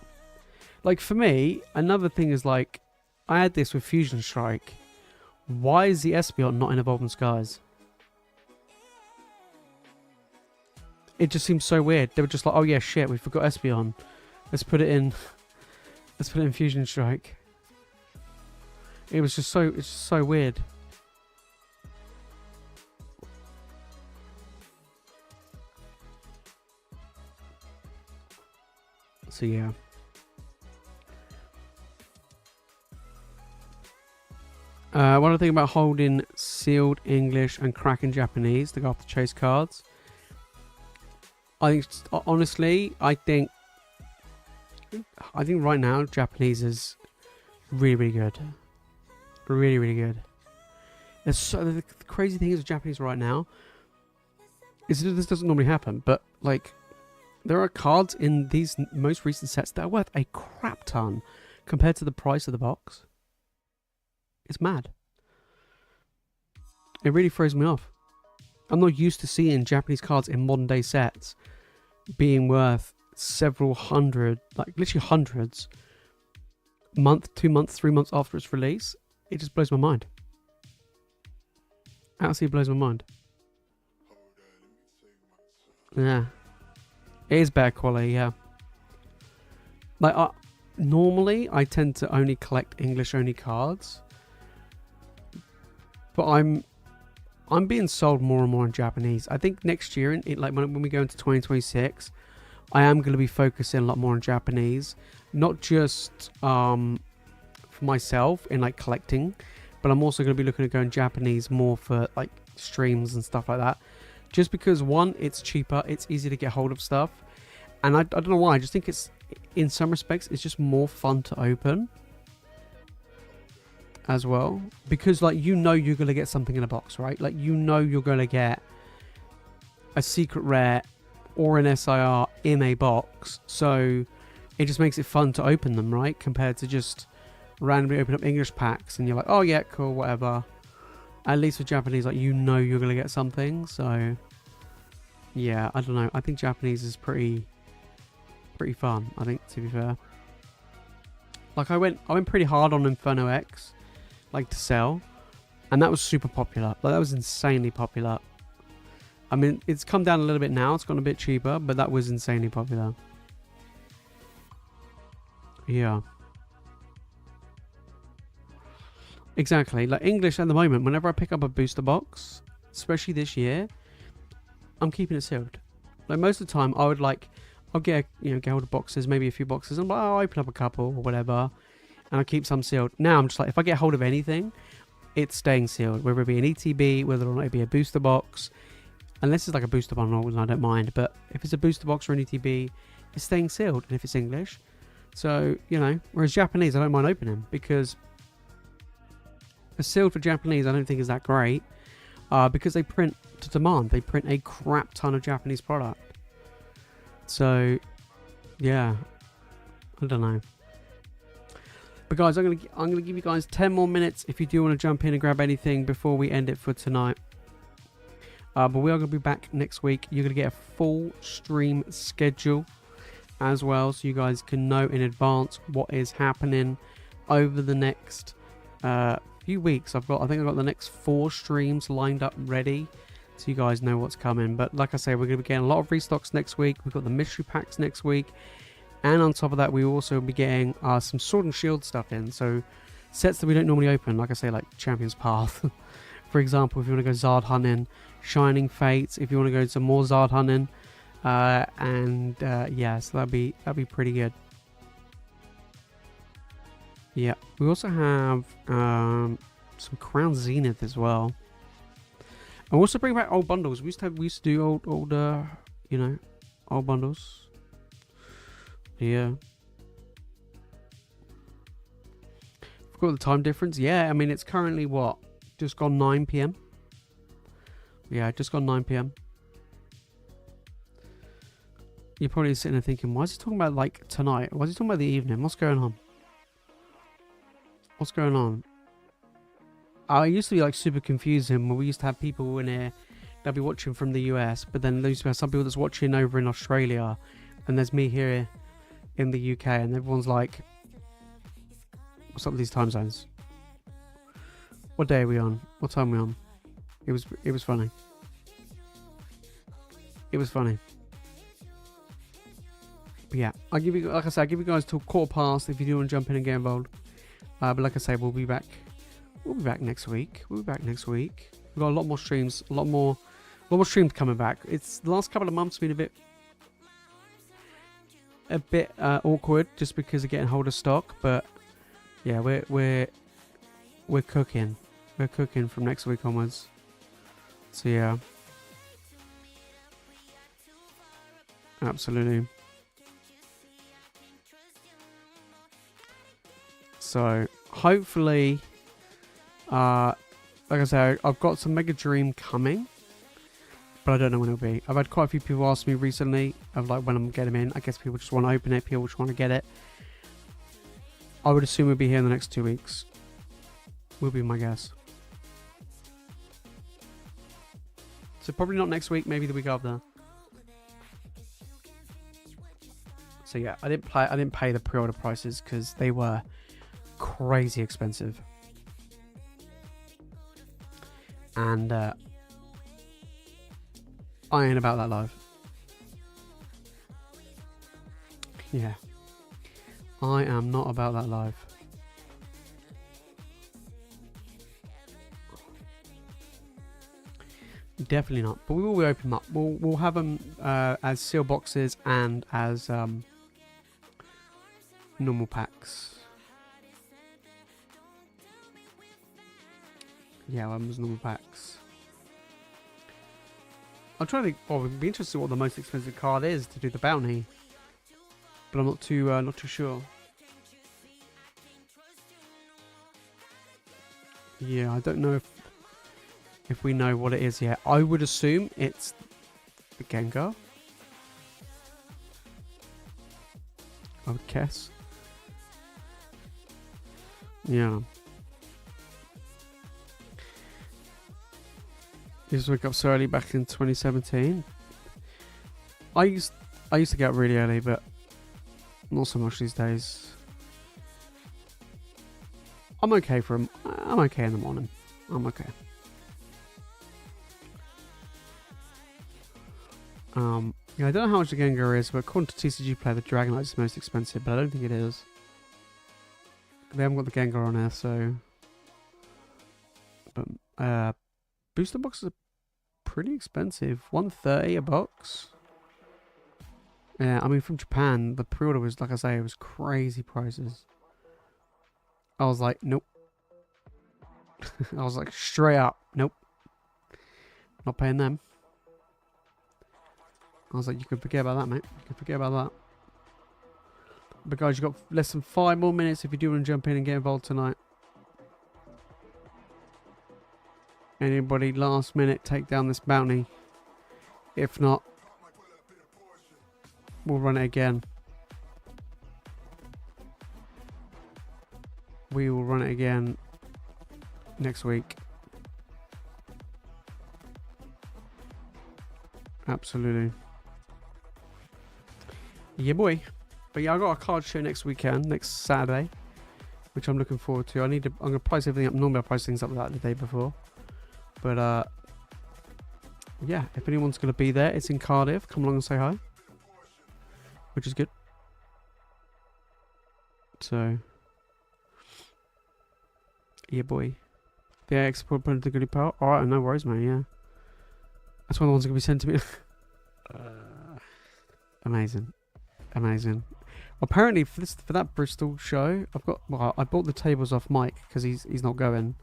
S1: Like, for me, another thing is like, I had this with Fusion Strike. Why is the Espeon not in Evolving Skies? It just seems so weird. They were just like, oh yeah, shit, we forgot Espeon. Let's put it in. Let's put it in Fusion Strike. It was just so. It's just so weird. So yeah. What do I think about holding sealed English and cracking Japanese to go after chase cards? I think, honestly, I think right now Japanese is really, really good. Really, really good. There's so the crazy thing is with Japanese right now is that this doesn't normally happen, but like there are cards in these most recent sets that are worth a crap ton compared to the price of the box. It's mad. It really throws me off. I'm not used to seeing Japanese cards in modern day sets being worth several hundred, like literally hundreds, month, 2 months, 3 months after its release. It just blows my mind. Absolutely blows my mind. Yeah. It is better quality, yeah. Like, normally I tend to only collect English only cards. But I'm being sold more and more in Japanese. I think next year, like when we go into 2026, I am going to be focusing a lot more on Japanese. Not just for myself in like collecting, but I'm also going to be looking at going Japanese more for like streams and stuff like that. Just because, one, it's cheaper, it's easy to get hold of stuff. And I don't know why, I just think it's, in some respects, it's just more fun to open as well, because like you're going to get something in a box, right? Like you're going to get a secret rare or an SIR in a box, so it just makes it fun to open them, right? Compared to just randomly open up English packs and you're like, oh yeah, cool, whatever. At least with Japanese, like you're going to get something. So yeah, I don't know, I think Japanese is pretty fun, I think, to be fair. Like I went pretty hard on Inferno X, like to sell, and that was super popular. Like that was insanely popular. I mean, it's come down a little bit now, it's gone a bit cheaper, but that was insanely popular. Yeah, exactly. Like English at the moment, whenever I pick up a booster box, especially this year, I'm keeping it sealed. Like most of the time I'll get get hold of boxes, maybe a few boxes, and I'm like, oh, I'll open up a couple or whatever, and I keep some sealed. Now I'm just like, if I get hold of anything, it's staying sealed, whether it be an ETB, whether or not it be a booster box. Unless it's like a booster bundle, then I don't mind. But if it's a booster box or an ETB, it's staying sealed, and if it's English. So, whereas Japanese, I don't mind opening, because the sealed for Japanese I don't think is that great, because they print to demand. They print a crap ton of Japanese product. So, yeah, I don't know. But guys, I'm gonna give you guys 10 more minutes if you do want to jump in and grab anything before we end it for tonight. But we are going to be back next week. You're going to get a full stream schedule as well, so you guys can know in advance what is happening over the next few weeks. I think I've got the next 4 streams lined up ready, so you guys know what's coming. But like I say, we're going to be getting a lot of restocks next week. We've got the mystery packs next week, and on top of that, we will also be getting some Sword and Shield stuff in. So sets that we don't normally open, like I say, like Champion's Path. For example, if you want to go Zard hunting, Shining Fates, if you want to go some more Zard hunting, yeah, so that'd be pretty good. Yeah, we also have some Crown Zenith as well. And we'll also bring back old bundles. We used to do old old bundles. Yeah. Forgot the time difference. Yeah, I mean it's currently what? Just gone 9 PM. Yeah, just gone 9 PM. You're probably sitting there thinking, why is he talking about like tonight? Why is he talking about the evening? What's going on? What's going on? I used to be like super confusing when we used to have people in here that'd be watching from the US, but then there used to have some people that's watching over in Australia, and there's me here in the UK, and everyone's like, what's up with these time zones? What day are we on? What time are we on? It was funny. It was funny. But yeah, I'll give you, like I said, I'll give you guys till 1:15 if you do want to jump in and get involved. But like I say, we'll be back. We'll be back next week. We've got a lot more streams, a lot more streams coming back. It's the last couple of months been a bit awkward just because of getting hold of stock. But yeah, we're cooking. We're cooking from next week onwards. So yeah, absolutely. So hopefully, like I said, I've got some Mega Dream coming, but I don't know when it'll be. I've had quite a few people ask me recently of like when I'm getting them in. I guess people just want to open it. People just want to get it. I would assume we'll be here in the next 2 weeks. Will be my guess. So probably not next week. Maybe the week after. So yeah, I didn't pay the pre-order prices because they were crazy expensive. And I ain't about that life. Yeah. I am not about that life. Definitely not. But we will open them up. We'll have them as seal boxes and as normal packs. Yeah, we'll have them as normal packs. I'm trying to think. Well, we'd be interested in what the most expensive card is to do the bounty, but I'm not too sure. Yeah, I don't know if we know what it is yet. I would assume it's the Gengar. I would guess. Yeah. Used to wake up so early back in 2017. I used to get up really early, but not so much these days. I'm okay I'm okay in the morning. I'm okay. Yeah, I don't know how much the Gengar is, but according to TCG Player, the Dragonite is the most expensive, but I don't think it is. They haven't got the Gengar on there, so. But booster boxes are pretty expensive. $130 a box. Yeah, I mean from Japan, the pre-order was, like I say, it was crazy prices. I was like, nope. I was like, straight up, nope. Not paying them. I was like, you could forget about that, mate. You could forget about that. But guys, you've got less than 5 more minutes if you do want to jump in and get involved tonight. Anybody last minute take down this bounty? If not, we'll run it again. We will run it again next week. Absolutely. Yeah, boy. But yeah, I got a card show next weekend, next Saturday, which I'm looking forward to. I'm gonna price everything up. Normally I price things up like the day before. But yeah, if anyone's gonna be there, it's in Cardiff. Come along and say hi, which is good. So yeah, boy. The export put into the goodie pile. Alright, no worries, mate. Yeah, that's one of the ones that can be sent to me. Amazing. Amazing. Apparently for that Bristol show, I bought the tables off Mike because he's not going,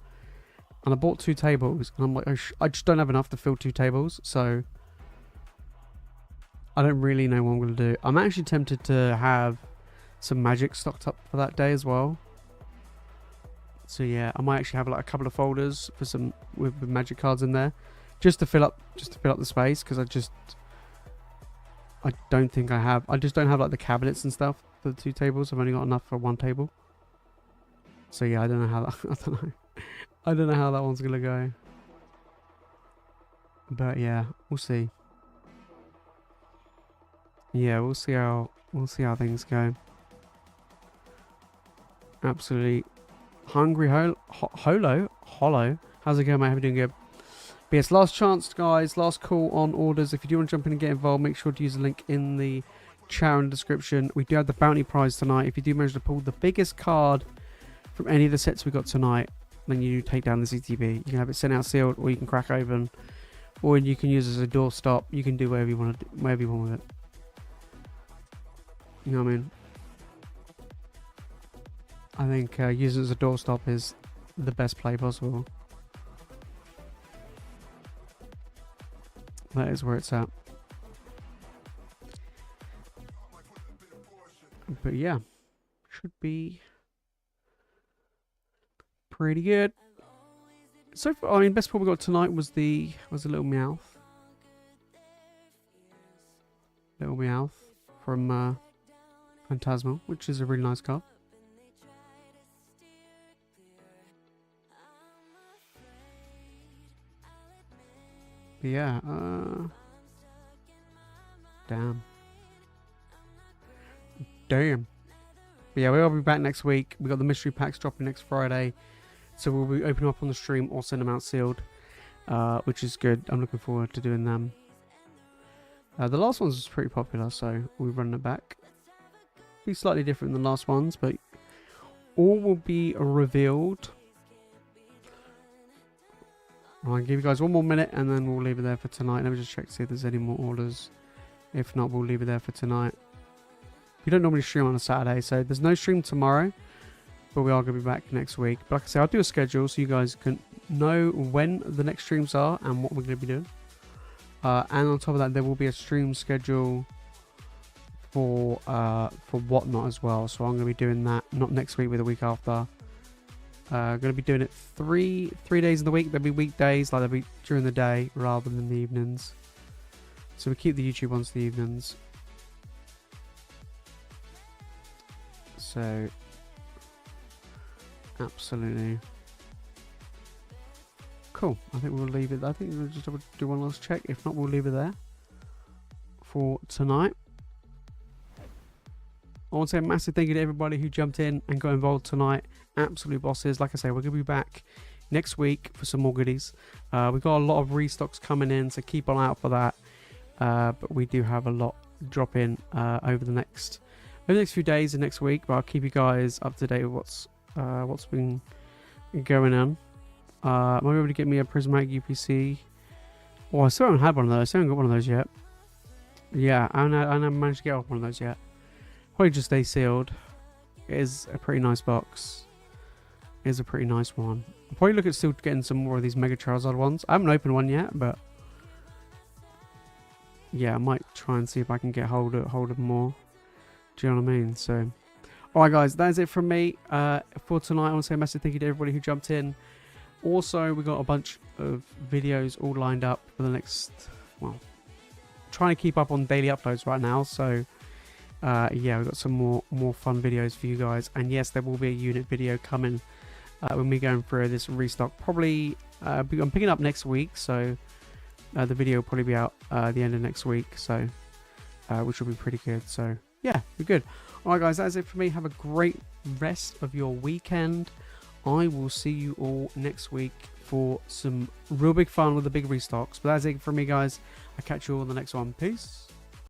S1: and I bought 2 tables, and I'm like, I just don't have enough to fill 2 tables, so I don't really know what I'm gonna do. I'm actually tempted to have some magic stocked up for that day as well. So yeah, I might actually have like a couple of folders for some with magic cards in there, just to fill up the space, because I don't think I just don't have like the cabinets and stuff for the 2 tables. I've only got enough for 1 table. So yeah, I don't know how that, I don't know how that one's gonna go. But yeah, we'll see. Yeah, we'll see how things go. Absolutely Hungry Hollow. How's it going, mate? Hope you're doing good. But yes, last chance, guys. Last call on orders. If you do want to jump in and get involved, make sure to use the link in the chat and description. We do have the bounty prize tonight. If you do manage to pull the biggest card from any of the sets we got tonight, then you take down the CTB. You can have it sent out sealed, or you can crack open, or you can use it as a doorstop. You can do whatever you want to do, whatever you want with it. You know what I mean? I think using it as a doorstop is the best play possible. That is where it's at. But yeah, should be pretty good. So far, I mean, best pull we got tonight was a little Meowth. Little Meowth from Phantasmal, which is a really nice card. But yeah, damn. But yeah, we'll be back next week. We got the mystery packs dropping next Friday, so we'll be opening up on the stream or send them out sealed, which is good. I'm looking forward to doing them. The last ones was pretty popular, so we're running it back. Be slightly different than the last ones, but all will be revealed. I'll give you guys one more minute and then we'll leave it there for tonight. Let me just check to see if there's any more orders. If not, we'll leave it there for tonight. We don't normally stream on a Saturday, so there's no stream tomorrow, but we are going to be back next week. But like I say, I'll do a schedule so you guys can know when the next streams are and what we're going to be doing. And on top of that, there will be a stream schedule for Whatnot as well. So I'm going to be doing that not next week, but the week after. Going to be doing it three days in the week. There'll be weekdays, like they'll be during the day rather than the evenings. So we keep the YouTube ones to the evenings. So absolutely cool. I think we'll leave it. I think we'll just do one last check. If not, we'll leave it there for tonight. I want to say a massive thank you to everybody who jumped in and got involved tonight. Absolute bosses. Like I say, we're going to be back next week for some more goodies. We've got a lot of restocks coming in, so keep an eye out for that. But we do have a lot drop in over the next few days and next week. But I'll keep you guys up to date with what's been going on. Might be able to get me a prismatic UPC. Oh, I still haven't had one of those. I still haven't got one of those yet. Yeah, I haven't managed to get off one of those yet. Probably just stay sealed. It is a pretty nice box. It is a pretty nice one. I'll probably look at still getting some more of these Mega Charizard ones. I haven't opened one yet, but yeah, I might try and see if I can get hold of more. Do you know what I mean? So, alright guys, that is it from me for tonight. I want to say a massive thank you to everybody who jumped in. Also, we got a bunch of videos all lined up for the next, well, trying to keep up on daily uploads right now. So, yeah, we've got some more fun videos for you guys. And yes, there will be a unit video coming when we're going through this restock. Probably, I'm picking up next week, so the video will probably be out the end of next week. So, which will be pretty good. So, yeah, we're good. Alright guys, that's it for me. Have a great rest of your weekend. I will see you all next week for some real big fun with the big restocks. But that's it for me, guys. I'll catch you all in the next one. Peace.